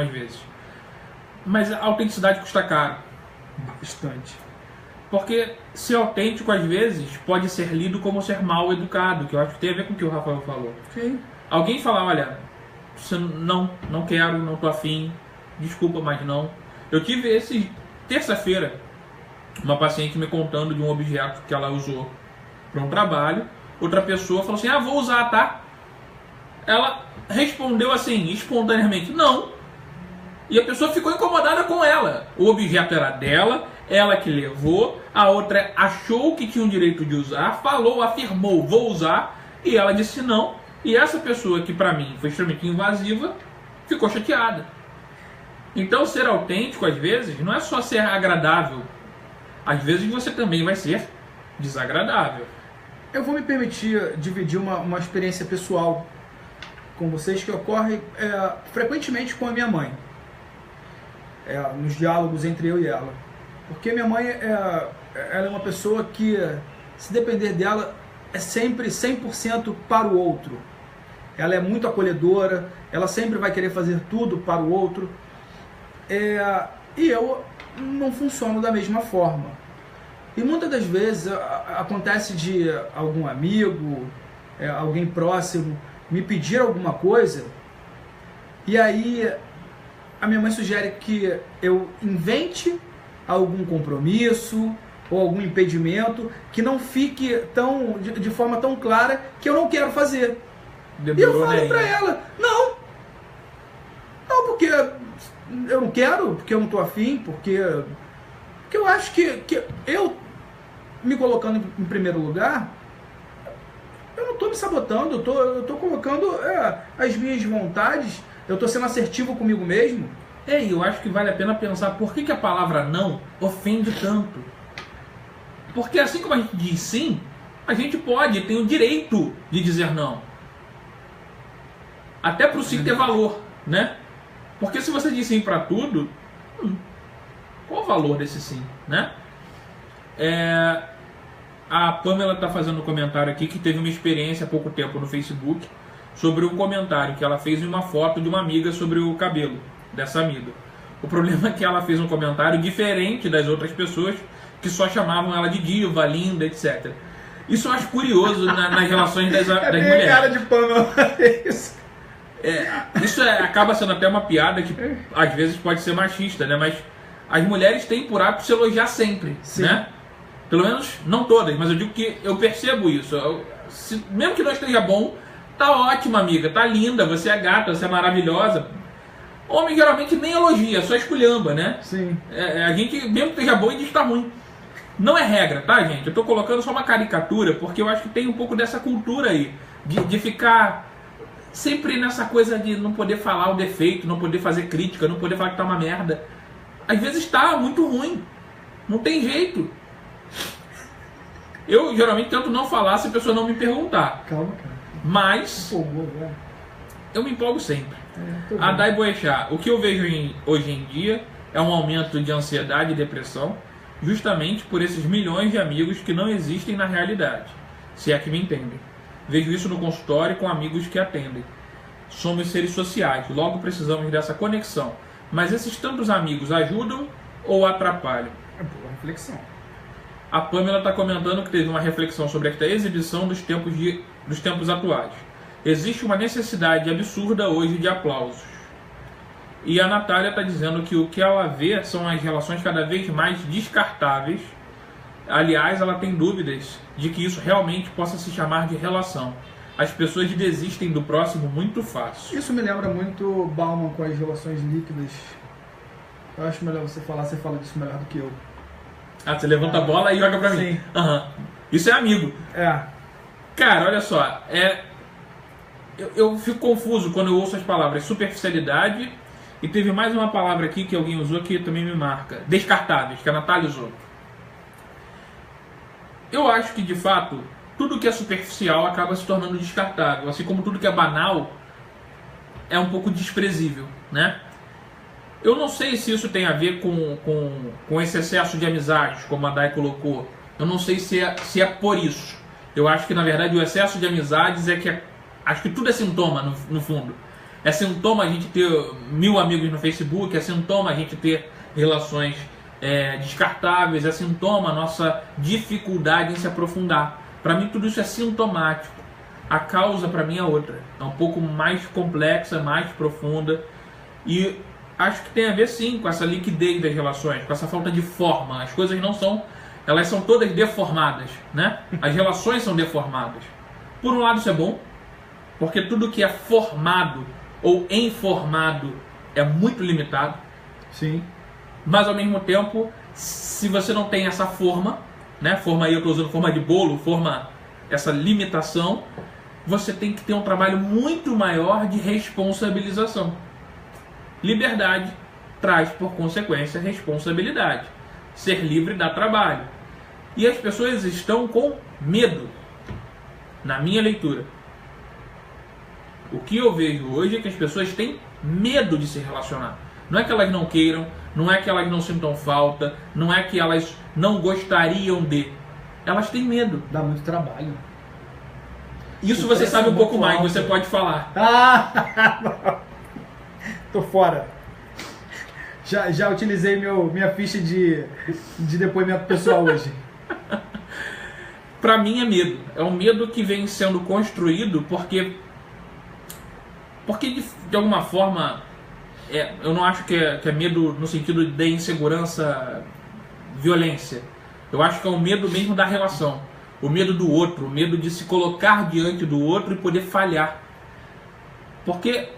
S1: vezes. Mas a autenticidade custa caro.
S2: Bastante.
S1: Porque ser autêntico, às vezes, pode ser lido como ser mal educado, que eu acho que tem a ver com o que o Rafael falou.
S2: Sim.
S1: Alguém falar, olha, não quero, não tô afim, desculpa, mas não. Eu tive terça-feira, uma paciente me contando de um objeto que ela usou para um trabalho. Outra pessoa falou assim, vou usar, tá? Ela respondeu assim, espontaneamente, não. E a pessoa ficou incomodada com ela. O objeto era dela, ela que levou, a outra achou que tinha o direito de usar, afirmou, vou usar, e ela disse não. E essa pessoa que para mim foi extremamente invasiva, ficou chateada. Então ser autêntico às vezes não é só ser agradável. Às vezes você também vai ser desagradável.
S2: Eu vou me permitir dividir uma experiência pessoal com vocês que ocorre frequentemente com a minha mãe. Nos diálogos entre eu e ela. Porque minha mãe ela é uma pessoa que, se depender dela, é sempre 100% para o outro. Ela é muito acolhedora, ela sempre vai querer fazer tudo para o outro. E eu não funciono da mesma forma. E muitas das vezes acontece de algum amigo, alguém próximo, me pedir alguma coisa, e aí a minha mãe sugere que eu invente algum compromisso ou algum impedimento que não fique de forma tão clara que eu não quero fazer.
S1: Demorou,
S2: e eu falo
S1: né?
S2: pra ela, não, porque eu não quero, porque eu não tô afim, porque eu acho que eu me colocando em primeiro lugar, eu não tô me sabotando, eu tô colocando as minhas vontades, eu tô sendo assertivo comigo mesmo.
S1: Eu acho que vale a pena pensar por que a palavra não ofende tanto. Porque assim como a gente diz sim, a gente tem o direito de dizer não. Até para o sim ter valor, né? Porque se você diz sim para tudo, qual o valor desse sim, né? A Pamela está fazendo um comentário aqui que teve uma experiência há pouco tempo no Facebook sobre um comentário que ela fez em uma foto de uma amiga sobre o cabelo dessa amiga. O problema é que ela fez um comentário diferente das outras pessoas que só chamavam ela de diva, linda, etc. Isso eu acho curioso nas relações das mulheres.
S2: Cara de Pamela, isso.
S1: Isso acaba sendo até uma piada que às vezes pode ser machista, né? Mas as mulheres têm por hábito se elogiar sempre,
S2: sim,
S1: né? Pelo menos, não todas, mas eu digo que eu percebo isso. Mesmo que não esteja bom, tá ótima, amiga, tá linda, você é gata, você é maravilhosa. Homem geralmente nem elogia, só esculhamba, né?
S2: Sim.
S1: A gente, mesmo que esteja bom, diz que tá ruim. Não é regra, tá, gente? Eu tô colocando só uma caricatura, porque eu acho que tem um pouco dessa cultura aí, de ficar sempre nessa coisa de não poder falar o defeito, não poder fazer crítica, não poder falar que tá uma merda. Às vezes tá muito ruim, não tem jeito. Eu geralmente tento não falar se a pessoa não me perguntar.
S2: Calma, cara.
S1: Mas eu me empolgo sempre. A Dai Boechat, o que eu vejo hoje em dia é um aumento de ansiedade e depressão, justamente por esses milhões de amigos que não existem na realidade, se é que me entendem. Vejo isso no consultório com amigos que atendem. Somos seres sociais, logo precisamos dessa conexão. Mas esses tantos amigos ajudam ou atrapalham?
S2: É boa reflexão.
S1: A Pamela está comentando que teve uma reflexão sobre esta exibição dos tempos atuais. Existe uma necessidade absurda hoje de aplausos. E a Natália está dizendo que o que ela vê são as relações cada vez mais descartáveis. Aliás, ela tem dúvidas de que isso realmente possa se chamar de relação. As pessoas desistem do próximo muito fácil.
S2: Isso me lembra muito Bauman com as relações líquidas. Eu acho melhor você fala disso melhor do que eu.
S1: Você levanta a bola e joga pra mim.
S2: Sim.
S1: Uhum. Isso é amigo. Cara, olha só. Eu fico confuso quando eu ouço as palavras superficialidade, e teve mais uma palavra aqui que alguém usou que também me marca. Descartáveis, que a Natália usou. Eu acho que, de fato, tudo que é superficial acaba se tornando descartável. Assim como tudo que é banal é um pouco desprezível, né? Eu não sei se isso tem a ver com esse excesso de amizades, como a Dai colocou. Eu não sei se é por isso. Eu acho que, na verdade, o excesso de amizades acho que tudo é sintoma, no fundo. É sintoma a gente ter 1000 amigos no Facebook, é sintoma a gente ter relações descartáveis, é sintoma a nossa dificuldade em se aprofundar. Para mim, tudo isso é sintomático. A causa, para mim, é outra. É um pouco mais complexa, mais profunda. E acho que tem a ver, sim, com essa liquidez das relações, com essa falta de forma. As coisas não são... Elas são todas deformadas, né? As relações são deformadas. Por um lado, isso é bom, porque tudo que é formado ou informado é muito limitado.
S2: Sim.
S1: Mas, ao mesmo tempo, se você não tem essa forma, né? Forma aí, eu estou usando forma de bolo, essa limitação, você tem que ter um trabalho muito maior de responsabilização. Liberdade traz, por consequência, responsabilidade. Ser livre dá trabalho. E as pessoas estão com medo, na minha leitura. O que eu vejo hoje é que as pessoas têm medo de se relacionar. Não é que elas não queiram, não é que elas não sintam falta, não é que elas não gostariam de. Elas têm medo.
S2: Dá muito trabalho.
S1: Isso você sabe um pouco mais, você pode falar.
S2: Tô fora. Já utilizei minha ficha de depoimento pessoal hoje.
S1: Pra mim é medo. É um medo que vem sendo construído porque de alguma forma, eu não acho que é medo no sentido de insegurança, violência. Eu acho que é um medo mesmo da relação. O medo do outro, o medo de se colocar diante do outro e poder falhar. Porque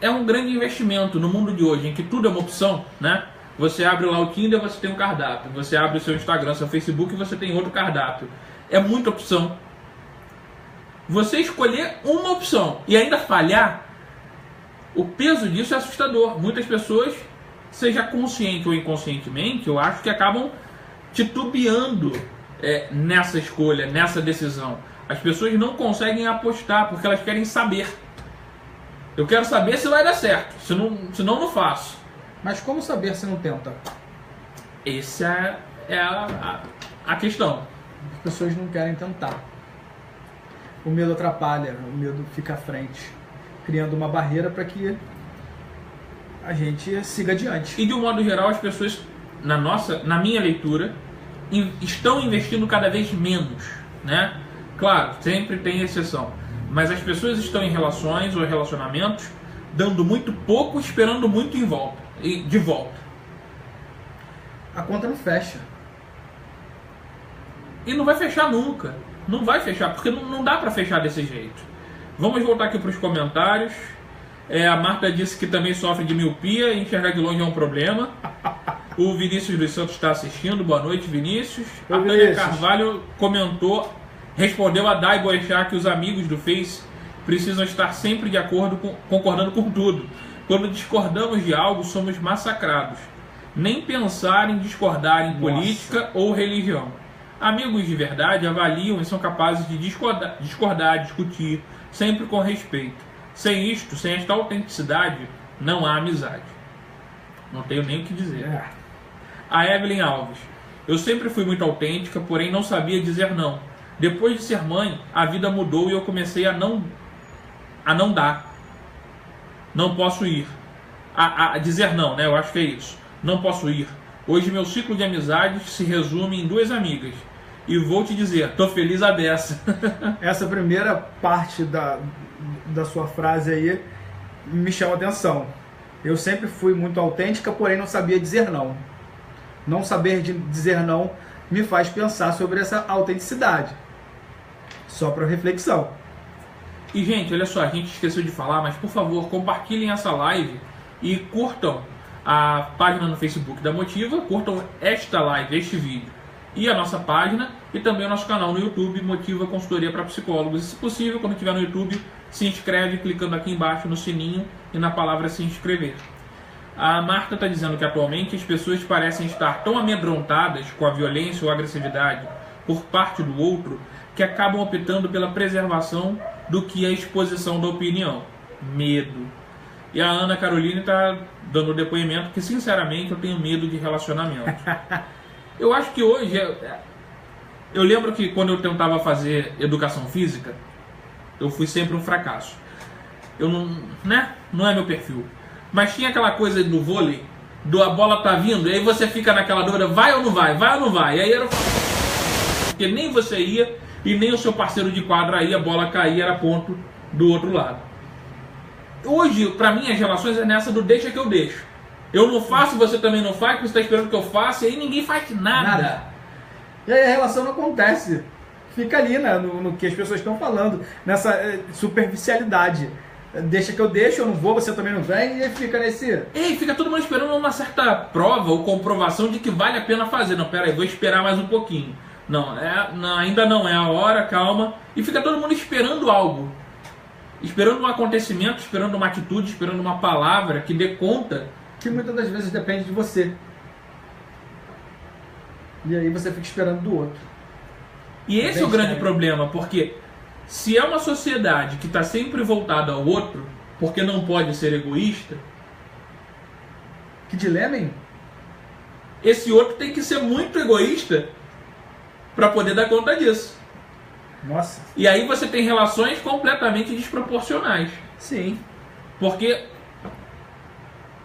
S1: é um grande investimento no mundo de hoje, em que tudo é uma opção, né? Você abre lá o Tinder, você tem um cardápio. Você abre o seu Instagram, seu Facebook, você tem outro cardápio. É muita opção. Você escolher uma opção e ainda falhar, o peso disso é assustador. Muitas pessoas, seja consciente ou inconscientemente, eu acho que acabam titubeando nessa escolha, nessa decisão. As pessoas não conseguem apostar porque elas querem saber. Eu quero saber se vai dar certo, senão não faço.
S2: Mas como saber se não tenta?
S1: Essa é a questão.
S2: As pessoas não querem tentar. O medo atrapalha, o medo fica à frente, criando uma barreira para que a gente siga adiante.
S1: E de um modo geral, as pessoas, na minha leitura, estão investindo cada vez menos, né? Claro, sempre tem exceção, mas as pessoas estão em relações ou relacionamentos dando muito pouco, esperando muito de volta.
S2: A conta não fecha.
S1: E não vai fechar nunca. Não vai fechar, porque não dá para fechar desse jeito. Vamos voltar aqui para os comentários. A Marta disse que também sofre de miopia e enxergar de longe é um problema. O Vinícius dos Santos está assistindo. Boa noite, Vinícius. A Tânia Carvalho respondeu a Dai Boechat que os amigos do Face precisam estar sempre de acordo, concordando com tudo. Quando discordamos de algo, somos massacrados. Nem pensar em discordar em política ou religião. Amigos de verdade avaliam e são capazes de discordar, discutir, sempre com respeito. Sem isto, sem esta autenticidade, não há amizade. Não tenho nem o que dizer. A Evelyn Alves. Eu sempre fui muito autêntica, porém não sabia dizer não. Depois de ser mãe, a vida mudou e eu comecei a não dar. Não posso ir. A dizer não, né? Eu acho que é isso. Não posso ir. Hoje meu ciclo de amizades se resume em 2 amigas. E vou te dizer, tô feliz a beça.
S2: Essa primeira parte da sua frase aí me chama a atenção. Eu sempre fui muito autêntica, porém não sabia dizer não. Não saber dizer não me faz pensar sobre essa autenticidade. Só para reflexão.
S1: E gente, olha só, a gente esqueceu de falar, mas por favor, compartilhem essa live e curtam a página no Facebook da Motiva, curtam esta live, este vídeo e a nossa página e também o nosso canal no YouTube, Motiva Consultoria para Psicólogos. E se possível, quando estiver no YouTube, se inscreve clicando aqui embaixo no sininho e na palavra se inscrever. A Marta está dizendo que atualmente as pessoas parecem estar tão amedrontadas com a violência ou agressividade por parte do outro que acabam optando pela preservação do que a exposição da opinião. Medo. E a Ana Caroline está dando o depoimento que, sinceramente, eu tenho medo de relacionamento. Eu acho que hoje... Eu lembro que quando eu tentava fazer educação física, eu fui sempre um fracasso. Eu não é meu perfil. Mas tinha aquela coisa do vôlei, a bola tá vindo, e aí você fica naquela dúvida, vai ou não vai, vai ou não vai. E aí era... Porque nem você ia, e nem o seu parceiro de quadra ia, a bola caía, era ponto do outro lado. Hoje, para mim, as relações é nessa do deixa que eu deixo. Eu não faço, você também não faz, porque você está esperando que eu faça, e aí ninguém faz nada.
S2: E aí a relação não acontece. Fica ali, né, no que as pessoas estão falando, nessa superficialidade. Deixa que eu deixo, eu não vou, você também não vem, e aí fica nesse...
S1: E fica todo mundo esperando uma certa prova ou comprovação de que vale a pena fazer. Não, pera aí, vou esperar mais um pouquinho. Não, ainda não é a hora, calma. E fica todo mundo esperando algo. Esperando um acontecimento, esperando uma atitude, esperando uma palavra que dê conta.
S2: Que muitas das vezes depende de você. E aí você fica esperando do outro.
S1: E esse é o grande problema, porque se é uma sociedade que está sempre voltada ao outro, porque não pode ser egoísta...
S2: Que dilema, hein?
S1: Esse outro tem que ser muito egoísta para poder dar conta disso.
S2: Nossa.
S1: E aí você tem relações completamente desproporcionais.
S2: Sim.
S1: Porque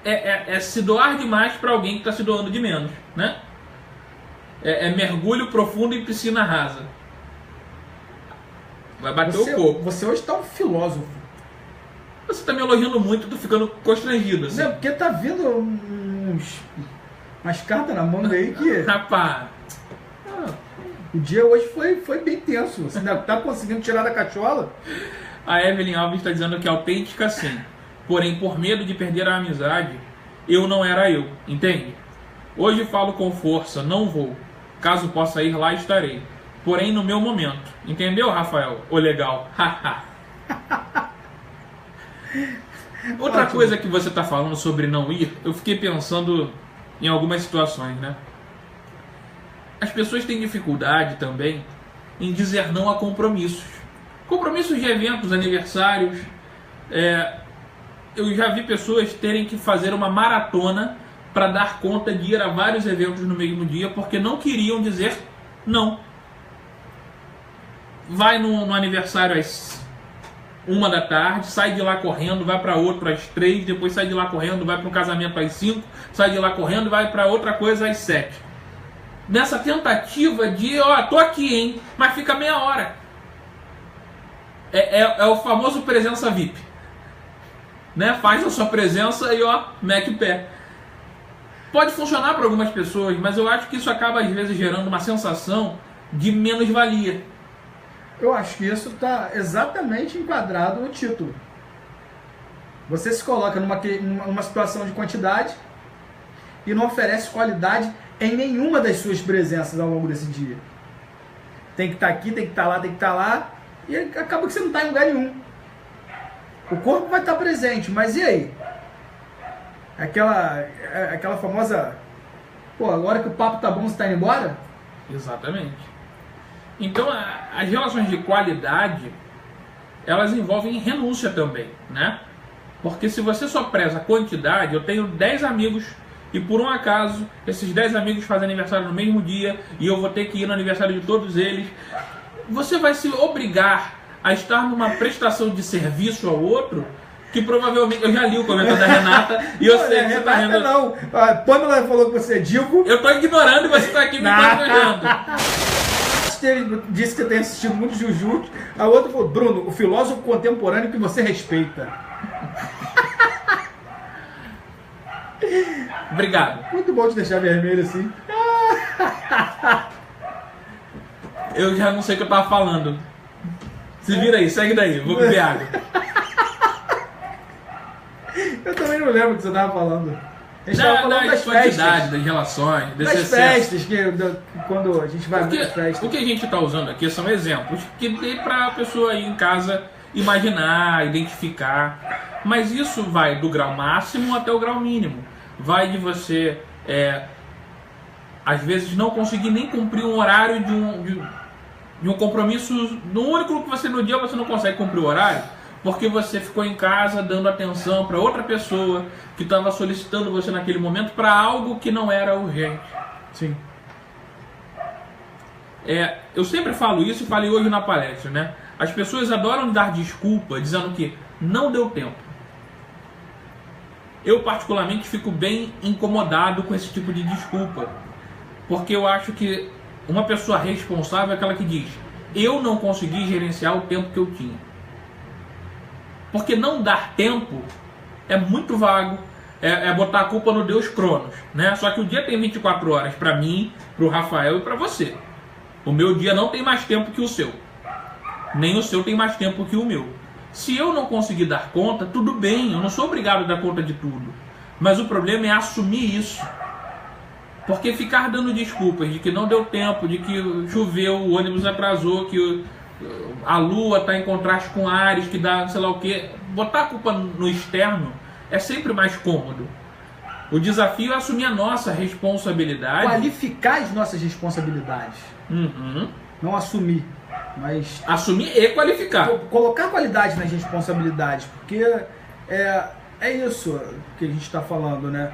S1: é se doar demais para alguém que está se doando de menos, né? É mergulho profundo em piscina rasa. Vai bater o coco.
S2: Você hoje tá um filósofo.
S1: Você tá me elogiando muito, tô ficando constrangido, assim.
S2: Não, porque tá vindo umas cartas na mão aí que...
S1: Rapaz.
S2: O dia hoje foi bem tenso. Você ainda tá conseguindo tirar da cachola?
S1: A Evelyn Alves está dizendo que é autêntica sim. Porém, por medo de perder a amizade, eu não era eu, entende? Hoje falo com força, não vou. Caso possa ir lá, estarei. Porém, no meu momento. Entendeu, Rafael? O legal. Outra coisa que você está falando sobre não ir, eu fiquei pensando em algumas situações, né? As pessoas têm dificuldade também em dizer não a compromissos. Compromissos de eventos, aniversários. Eu já vi pessoas terem que fazer uma maratona para dar conta de ir a vários eventos no mesmo dia porque não queriam dizer não. Vai no aniversário às 1 da tarde, sai de lá correndo, vai para outro às 3, depois sai de lá correndo, vai para um casamento às 5, sai de lá correndo e vai para outra coisa às 7. Nessa tentativa de, tô aqui, hein, mas fica meia hora. É o famoso presença VIP. Né? Faz a sua presença e mete o pé. Pode funcionar para algumas pessoas, mas eu acho que isso acaba às vezes gerando uma sensação de menos-valia.
S2: Eu acho que isso está exatamente enquadrado no título. Você se coloca numa situação de quantidade e não oferece qualidade em nenhuma das suas presenças ao longo desse dia. Tem que estar aqui, tem que estar lá, tem que estar lá, e acaba que você não está em lugar nenhum. O corpo vai estar presente, mas e aí? Aquela famosa... Pô, agora que o papo tá bom, você tá indo embora?
S1: Exatamente. Então, as relações de qualidade, elas envolvem renúncia também, né? Porque se você só preza a quantidade, eu tenho 10 amigos e por um acaso, esses 10 amigos fazem aniversário no mesmo dia e eu vou ter que ir no aniversário de todos eles. Você vai se obrigar a estar numa prestação de serviço ao outro que provavelmente... Eu já li o comentário da Renata e eu sei que você tá rindo.
S2: Não, a Pamela falou que você é Dilco.
S1: Eu tô ignorando e você tá aqui me constrangendo.
S2: Disse que tem assistido muito Jujutsu. A outra falou, Bruno, o filósofo contemporâneo que você respeita.
S1: Obrigado.
S2: Muito bom te deixar vermelho assim.
S1: Eu já não sei o que eu tava falando. Se vira aí, segue daí, vou beber água.
S2: Eu também não lembro o que você tava falando. A gente tava falando das
S1: festas, das relações, desse
S2: das festas, quando a gente vai
S1: porque,
S2: nas festas.
S1: O que a gente está usando aqui são exemplos que dê para a pessoa aí em casa imaginar, identificar. Mas isso vai do grau máximo até o grau mínimo. Vai de você, às vezes, não conseguir nem cumprir um horário de um compromisso. No único que você no dia você não consegue cumprir o horário. Porque você ficou em casa dando atenção para outra pessoa que estava solicitando você naquele momento para algo que não era urgente.
S2: Sim.
S1: Eu sempre falo isso e falei hoje na palestra, né? As pessoas adoram dar desculpa dizendo que não deu tempo. Eu particularmente fico bem incomodado com esse tipo de desculpa. Porque eu acho que uma pessoa responsável é aquela que diz: eu não consegui gerenciar o tempo que eu tinha. Porque não dar tempo é muito vago, é botar a culpa no Deus Cronos, né? Só que o dia tem 24 horas para mim, para o Rafael e para você. O meu dia não tem mais tempo que o seu. Nem o seu tem mais tempo que o meu. Se eu não conseguir dar conta, tudo bem, eu não sou obrigado a dar conta de tudo. Mas o problema é assumir isso. Porque ficar dando desculpas de que não deu tempo, de que choveu, o ônibus atrasou, que a lua está em contraste com Ares, que dá sei lá o que. Botar a culpa no externo é sempre mais cômodo. O desafio é assumir a nossa responsabilidade.
S2: Qualificar as nossas responsabilidades.
S1: Uhum.
S2: Não assumir, mas...
S1: Assumir e qualificar.
S2: Colocar qualidade nas responsabilidades, porque é isso que a gente está falando, né?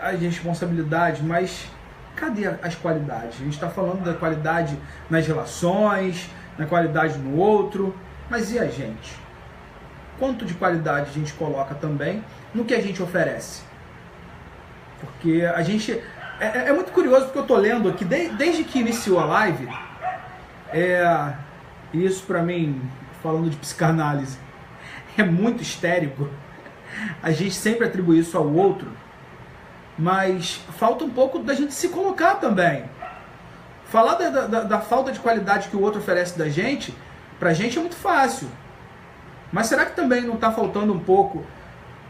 S2: As responsabilidades, mas cadê as qualidades? A gente está falando da qualidade nas relações, na qualidade no outro, mas e a gente? Quanto de qualidade a gente coloca também no que a gente oferece? Porque a gente... É muito curioso, porque eu tô lendo aqui, desde que iniciou a live, isso pra mim, falando de psicanálise, é muito histérico. A gente sempre atribui isso ao outro, mas falta um pouco da gente se colocar também. Falar da falta de qualidade que o outro oferece da gente, pra gente é muito fácil. Mas será que também não está faltando um pouco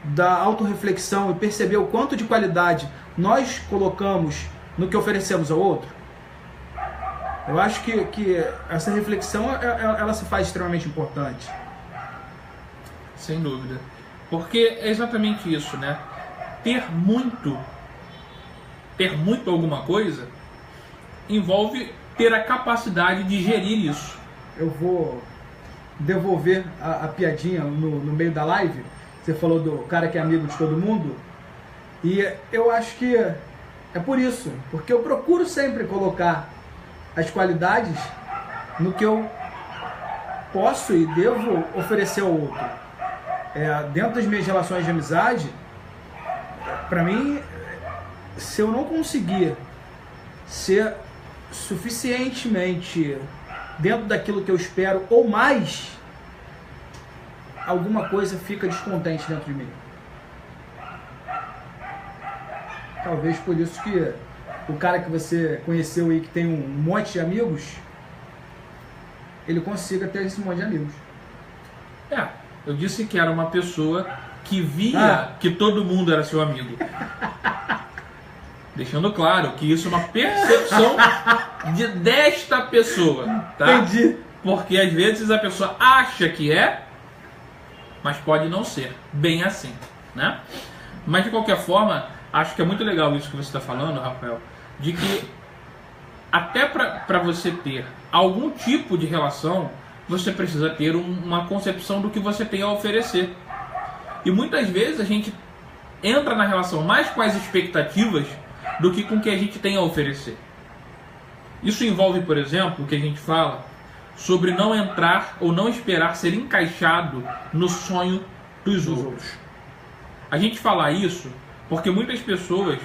S2: da autorreflexão e perceber o quanto de qualidade nós colocamos no que oferecemos ao outro? Eu acho que essa reflexão ela se faz extremamente importante.
S1: Sem dúvida. Porque é exatamente isso, né? Ter muito alguma coisa envolve ter a capacidade de gerir isso. Eu
S2: vou devolver a piadinha no meio da live. Você falou do cara que é amigo de todo mundo. E eu acho que é por isso. Porque eu procuro sempre colocar as qualidades no que eu posso e devo oferecer ao outro. Dentro das minhas relações de amizade, para mim, se eu não conseguir ser suficientemente dentro daquilo que eu espero ou mais, alguma coisa fica descontente dentro de mim. Talvez por isso que o cara que você conheceu aí, que tem um monte de amigos, ele consiga ter esse monte de amigos.
S1: Eu disse que era uma pessoa que via que todo mundo era seu amigo. Deixando claro que isso é uma percepção desta pessoa, tá?
S2: Entendi.
S1: Porque às vezes a pessoa acha que é, mas pode não ser bem assim, né? Mas de qualquer forma, acho que é muito legal isso que você está falando, Rafael, de que até para você ter algum tipo de relação, você precisa ter uma concepção do que você tem a oferecer. E muitas vezes a gente entra na relação mais com as expectativas do que com o que a gente tem a oferecer. Isso envolve, por exemplo, o que a gente fala sobre não entrar ou não esperar ser encaixado no sonho dos outros. A gente fala isso porque muitas pessoas,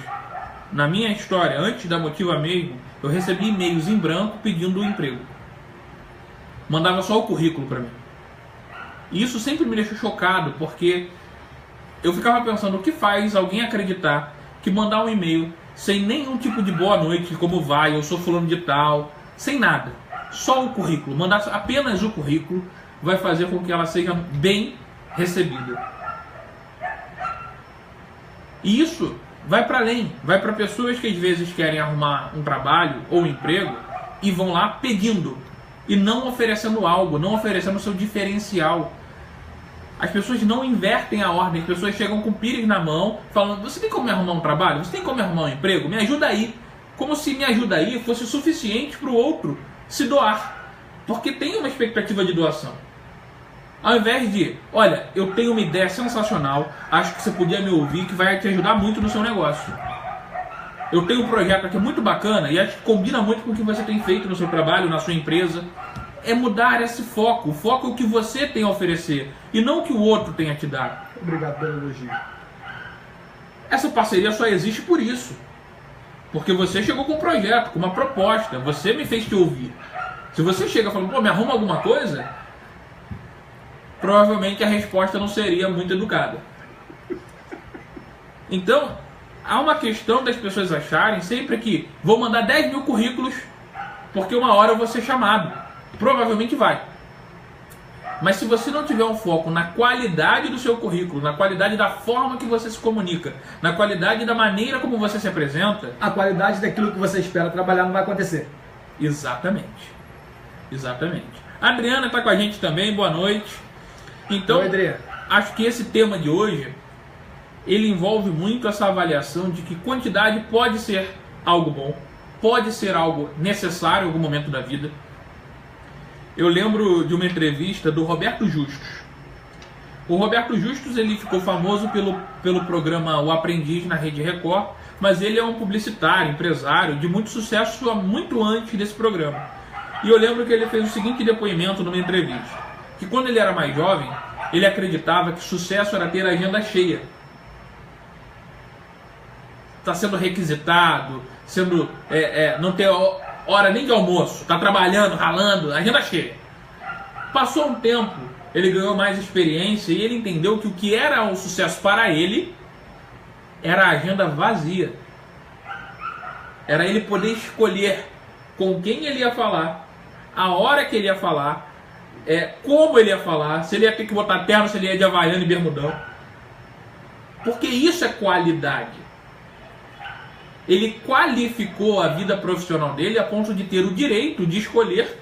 S1: na minha história, antes da Motiva mesmo, eu recebi e-mails em branco pedindo um emprego. Mandava só o currículo para mim. E isso sempre me deixou chocado, porque eu ficava pensando, o que faz alguém acreditar que mandar um e-mail sem nenhum tipo de boa noite, como vai, eu sou fulano de tal, sem nada, só o currículo, mandar apenas o currículo, vai fazer com que ela seja bem recebida. E isso vai para além, vai para pessoas que às vezes querem arrumar um trabalho ou um emprego e vão lá pedindo e não oferecendo algo, não oferecendo o seu diferencial. As pessoas não invertem a ordem, as pessoas chegam com pires na mão, falando, você tem como me arrumar um trabalho? Você tem como me arrumar um emprego? Me ajuda aí. Como se me ajuda aí fosse suficiente para o outro se doar. Porque tem uma expectativa de doação. Ao invés de, olha, eu tenho uma ideia sensacional, acho que você podia me ouvir, que vai te ajudar muito no seu negócio. Eu tenho um projeto aqui muito bacana e acho que combina muito com o que você tem feito no seu trabalho, na sua empresa. É mudar esse foco. O foco é o que você tem a oferecer e não o que o outro tem a te dar.
S2: Obrigado pelo elogio.
S1: Essa parceria só existe por isso. Porque você chegou com um projeto, com uma proposta. Você me fez te ouvir. Se você chega falando, pô, me arruma alguma coisa, provavelmente a resposta não seria muito educada. Então, há uma questão das pessoas acharem sempre que vou mandar 10 mil currículos porque uma hora eu vou ser chamado. Provavelmente vai. Mas se você não tiver um foco na qualidade do seu currículo, na qualidade da forma que você se comunica, na qualidade da maneira como você se apresenta,
S2: a qualidade daquilo que você espera trabalhar não vai acontecer.
S1: Exatamente. Exatamente. A Adriana está com a gente também, boa noite. Então,
S2: oi, Adriana.
S1: Acho que esse tema de hoje, ele envolve muito essa avaliação de que quantidade pode ser algo bom, pode ser algo necessário em algum momento da vida. Eu lembro de uma entrevista do Roberto Justus. O Roberto Justus, ele ficou famoso pelo programa O Aprendiz na Rede Record, mas ele é um publicitário, empresário de muito sucesso muito antes desse programa. E eu lembro que ele fez o seguinte depoimento numa entrevista, que quando ele era mais jovem, ele acreditava que sucesso era ter a agenda cheia. Está sendo requisitado, não ter hora nem de almoço, está trabalhando, ralando, agenda cheia. Passou um tempo, ele ganhou mais experiência e ele entendeu que o que era um sucesso para ele era a agenda vazia. Era ele poder escolher com quem ele ia falar, a hora que ele ia falar, como ele ia falar, se ele ia ter que botar terno, se ele ia de havaiana e bermudão. Porque isso é qualidade. Ele qualificou a vida profissional dele a ponto de ter o direito de escolher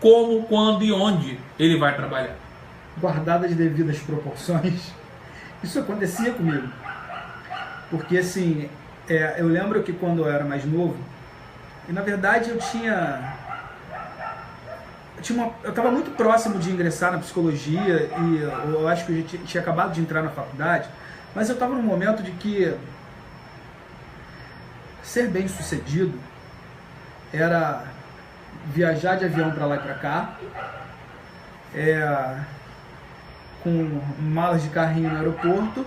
S1: como, quando e onde ele vai trabalhar.
S2: Guardadas as devidas proporções, isso acontecia comigo. Porque assim, eu lembro que quando eu era mais novo, e na verdade eu estava muito próximo de ingressar na psicologia e eu acho que eu já tinha acabado de entrar na faculdade, mas eu estava num momento de que ser bem sucedido era viajar de avião para lá e para cá, com malas de carrinho no aeroporto,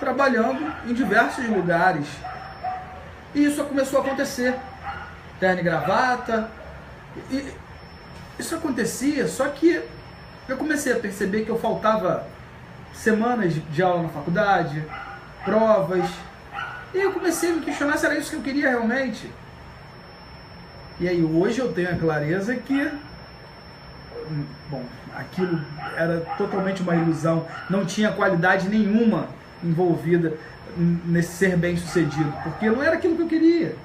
S2: trabalhando em diversos lugares. E isso começou a acontecer. Terno e gravata. E isso acontecia, só que eu comecei a perceber que eu faltava semanas de aula na faculdade, provas. E eu comecei a me questionar se era isso que eu queria realmente. E aí hoje eu tenho a clareza que, bom, aquilo era totalmente uma ilusão, não tinha qualidade nenhuma envolvida nesse ser bem sucedido, porque não era aquilo que eu queria.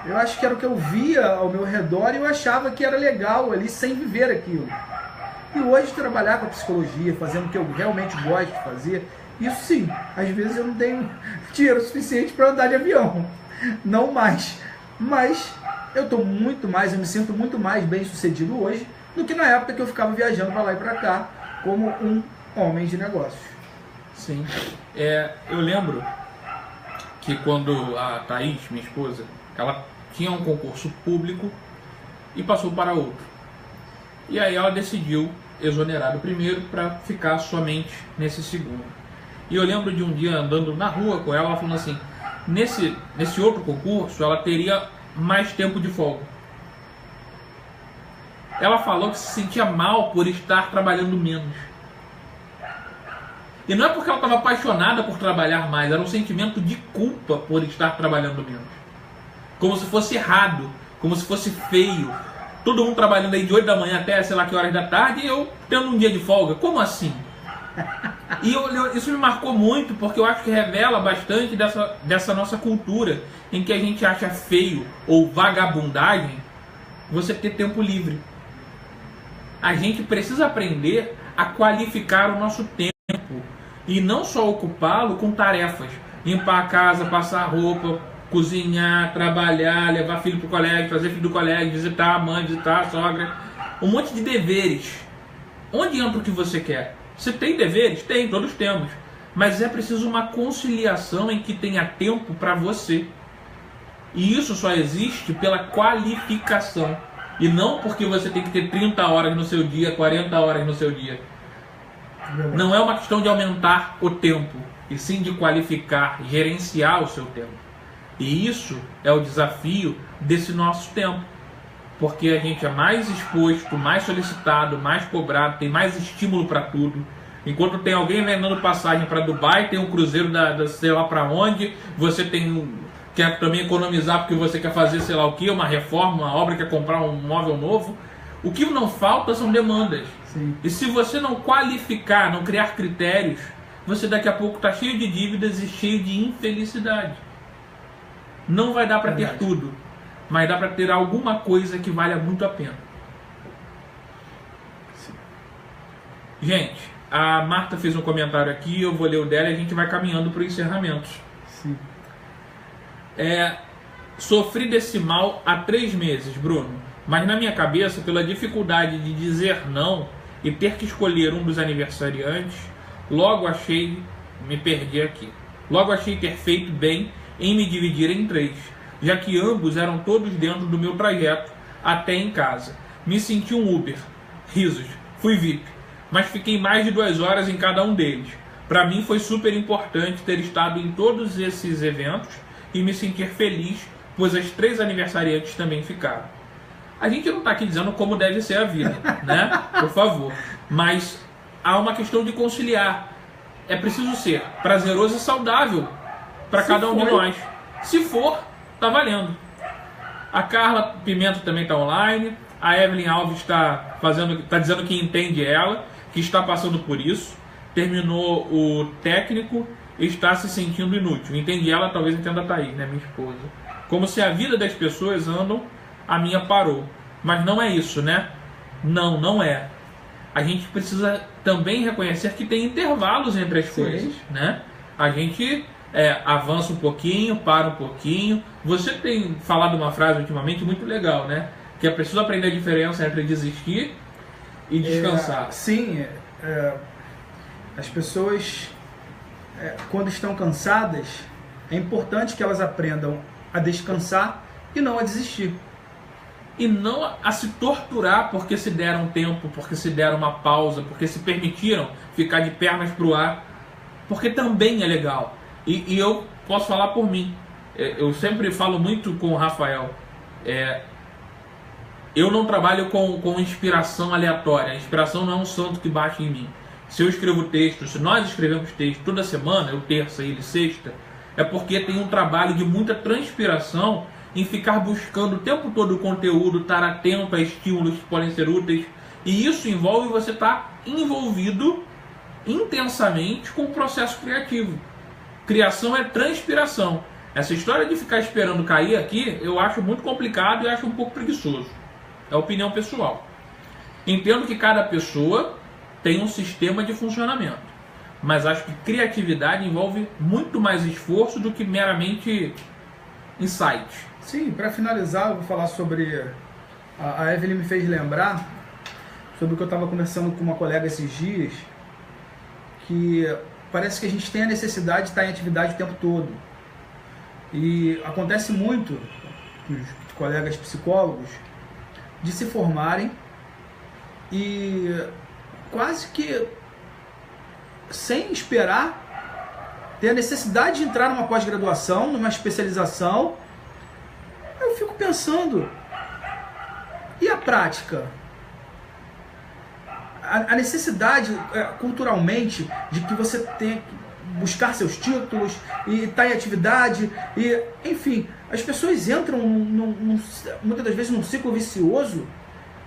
S2: Eu acho que era o que eu via ao meu redor e eu achava que era legal ali sem viver aquilo. E hoje trabalhar com a psicologia, fazendo o que eu realmente gosto de fazer, isso sim, às vezes eu não tenho dinheiro suficiente para andar de avião, não mais, mas eu me sinto muito mais bem sucedido hoje do que na época que eu ficava viajando para lá e para cá como um homem de negócios.
S1: Sim, eu lembro que quando a Thaís, minha esposa, ela tinha um concurso público e passou para outro. E aí ela decidiu exonerar do primeiro para ficar somente nesse segundo. E eu lembro de um dia andando na rua com ela falando assim, nesse outro concurso ela teria mais tempo de folga. Ela falou que se sentia mal por estar trabalhando menos. E não é porque ela estava apaixonada por trabalhar mais, era um sentimento de culpa por estar trabalhando menos. Como se fosse errado, como se fosse feio. Todo mundo trabalhando aí de 8 da manhã até sei lá que horas da tarde e eu tendo um dia de folga. Como assim? E isso me marcou muito porque eu acho que revela bastante dessa nossa cultura em que a gente acha feio ou vagabundagem você ter tempo livre. A gente precisa aprender a qualificar o nosso tempo e não só ocupá-lo com tarefas. Limpar a casa, passar roupa, cozinhar, trabalhar, levar filho para o colégio, trazer filho do colégio, visitar a mãe, visitar a sogra. Um monte de deveres. Onde entra o que você quer? Você tem deveres? Tem, todos temos. Mas é preciso uma conciliação em que tenha tempo para você. E isso só existe pela qualificação. E não porque você tem que ter 30 horas no seu dia, 40 horas no seu dia. Não é uma questão de aumentar o tempo, e sim de qualificar, gerenciar o seu tempo. E isso é o desafio desse nosso tempo. Porque a gente é mais exposto, mais solicitado, mais cobrado, tem mais estímulo para tudo. Enquanto tem alguém vendendo passagem para Dubai, tem um cruzeiro da sei lá para onde, você quer também economizar porque você quer fazer sei lá o que, uma reforma, uma obra, quer comprar um móvel novo. O que não falta são demandas.
S2: Sim.
S1: E se você não qualificar, não criar critérios, você daqui a pouco está cheio de dívidas e cheio de infelicidade. Não vai dar para ter tudo, mas dá para ter alguma coisa que valha muito a pena. Sim. Gente, a Marta fez um comentário aqui, eu vou ler o dela e a gente vai caminhando para o encerramento.
S2: Sim.
S1: Sofri desse mal há 3 meses, Bruno, mas na minha cabeça, pela dificuldade de dizer não e ter que escolher um dos aniversariantes, me perdi aqui. Logo achei ter feito bem em me dividir em 3, já que ambos eram todos dentro do meu trajeto até em casa. Me senti um Uber. Risos. Fui VIP. Mas fiquei mais de 2 horas em cada um deles. Para mim foi super importante ter estado em todos esses eventos e me sentir feliz, pois as 3 aniversariantes também ficaram. A gente não está aqui dizendo como deve ser a vida, né? Por favor. Mas há uma questão de conciliar. É preciso ser prazeroso e saudável para cada um de nós. Se for, tá valendo. A Carla Pimenta também está online. A Evelyn Alves está dizendo que entende ela, que está passando por isso. Terminou o técnico e está se sentindo inútil. Entendi ela, talvez entenda a Thaís, né, minha esposa. Como se a vida das pessoas andam, a minha parou. Mas não é isso, né? Não, não é. A gente precisa também reconhecer que tem intervalos entre as coisas, né? A gente avança um pouquinho, para um pouquinho. Você tem falado uma frase ultimamente muito legal, né? Que é preciso aprender a diferença entre desistir e descansar.
S2: Sim, as pessoas, quando estão cansadas, é importante que elas aprendam a descansar e não a desistir.
S1: E não a se torturar porque se deram tempo, porque se deram uma pausa, porque se permitiram ficar de pernas para o ar, porque também é legal. E eu posso falar por mim. Eu sempre falo muito com o Rafael. Eu não trabalho com inspiração aleatória. A inspiração não é um santo que bate em mim. Se eu escrevo texto, se nós escrevemos texto toda semana, eu terça e ele sexta, é porque tem um trabalho de muita transpiração em ficar buscando o tempo todo o conteúdo, estar atento a estímulos que podem ser úteis. E isso envolve você estar envolvido intensamente com o processo criativo. Criação é transpiração. Essa história de ficar esperando cair aqui, eu acho muito complicado e acho um pouco preguiçoso. É opinião pessoal. Entendo que cada pessoa tem um sistema de funcionamento. Mas acho que criatividade envolve muito mais esforço do que meramente insight.
S2: Sim, para finalizar, eu vou falar sobre... A Evelyn me fez lembrar sobre o que eu estava conversando com uma colega esses dias, que parece que a gente tem a necessidade de estar em atividade o tempo todo. E acontece muito com os colegas psicólogos de se formarem e quase que sem esperar ter a necessidade de entrar numa pós-graduação, numa especialização. Eu fico pensando, e a prática? A necessidade culturalmente de que você tenha que buscar seus títulos e estar em atividade, e enfim, as pessoas entram muitas das vezes num ciclo vicioso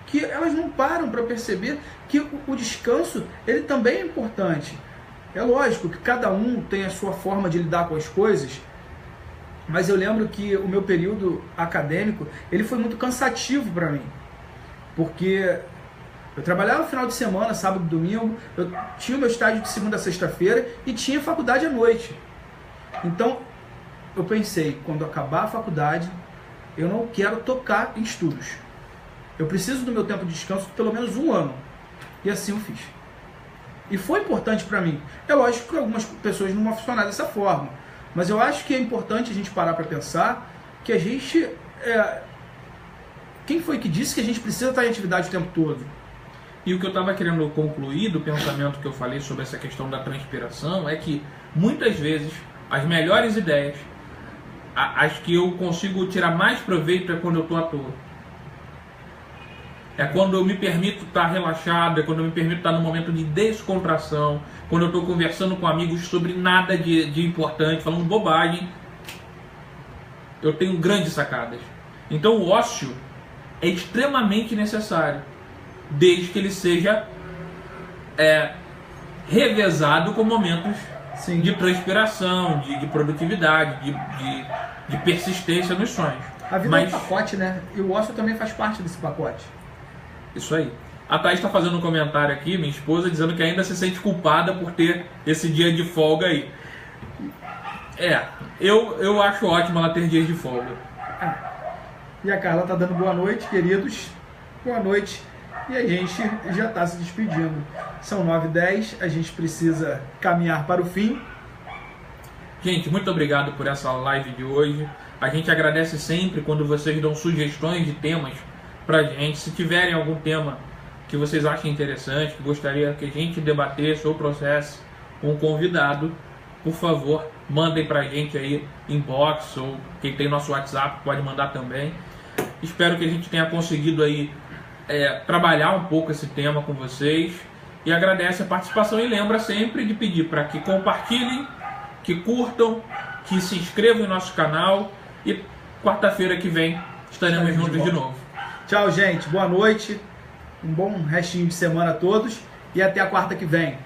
S2: que elas não param para perceber que o descanso ele também é importante. É lógico que cada um tem a sua forma de lidar com as coisas, mas eu lembro que o meu período acadêmico ele foi muito cansativo para mim, porque eu trabalhava no final de semana, sábado e domingo, eu tinha o meu estágio de segunda a sexta-feira e tinha faculdade à noite. Então eu pensei, quando acabar a faculdade, eu não quero tocar em estudos. Eu preciso do meu tempo de descanso de pelo menos 1 ano. E assim eu fiz. E foi importante para mim. É lógico que algumas pessoas não vão funcionar dessa forma. Mas eu acho que é importante a gente parar para pensar que a gente... Quem foi que disse que a gente precisa estar em atividade o tempo todo?
S1: E o que eu estava querendo concluir do pensamento que eu falei sobre essa questão da transpiração é que muitas vezes as melhores ideias, as que eu consigo tirar mais proveito é quando eu estou à toa. É quando eu me permito estar relaxado, é quando eu me permito estar num momento de descontração, quando eu estou conversando com amigos sobre nada de importante, falando bobagem. Eu tenho grandes sacadas. Então o ócio é extremamente necessário, desde que ele seja revezado com momentos
S2: Sim.
S1: de transpiração, de produtividade, de persistência nos sonhos.
S2: A vida é um pacote, né? E o ócio também faz parte desse pacote.
S1: Isso aí. A Thaís está fazendo um comentário aqui, minha esposa, dizendo que ainda se sente culpada por ter esse dia de folga aí. Eu acho ótimo ela ter dias de folga.
S2: E a Carla está dando boa noite, queridos. Boa noite. E a gente já está se despedindo. São 9h10, a gente precisa caminhar para o fim.
S1: Gente, muito obrigado por essa live de hoje. A gente agradece sempre quando vocês dão sugestões de temas pra gente. Se tiverem algum tema que vocês achem interessante, que gostaria que a gente debatesse ou trouxesse um convidado, por favor, mandem pra gente aí inbox, ou quem tem nosso WhatsApp pode mandar também. Espero que a gente tenha conseguido aí trabalhar um pouco esse tema com vocês, e agradece a participação e lembra sempre de pedir para que compartilhem, que curtam, que se inscrevam em nosso canal, e quarta-feira que vem estaremos juntos de novo.
S2: Tchau, gente. Boa noite. Um bom restinho de semana a todos e até a quarta que vem.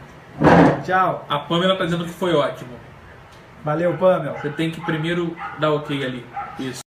S2: Tchau.
S1: A Pamela está dizendo que foi ótimo.
S2: Valeu, Pamela.
S1: Você tem que primeiro dar ok ali. Isso.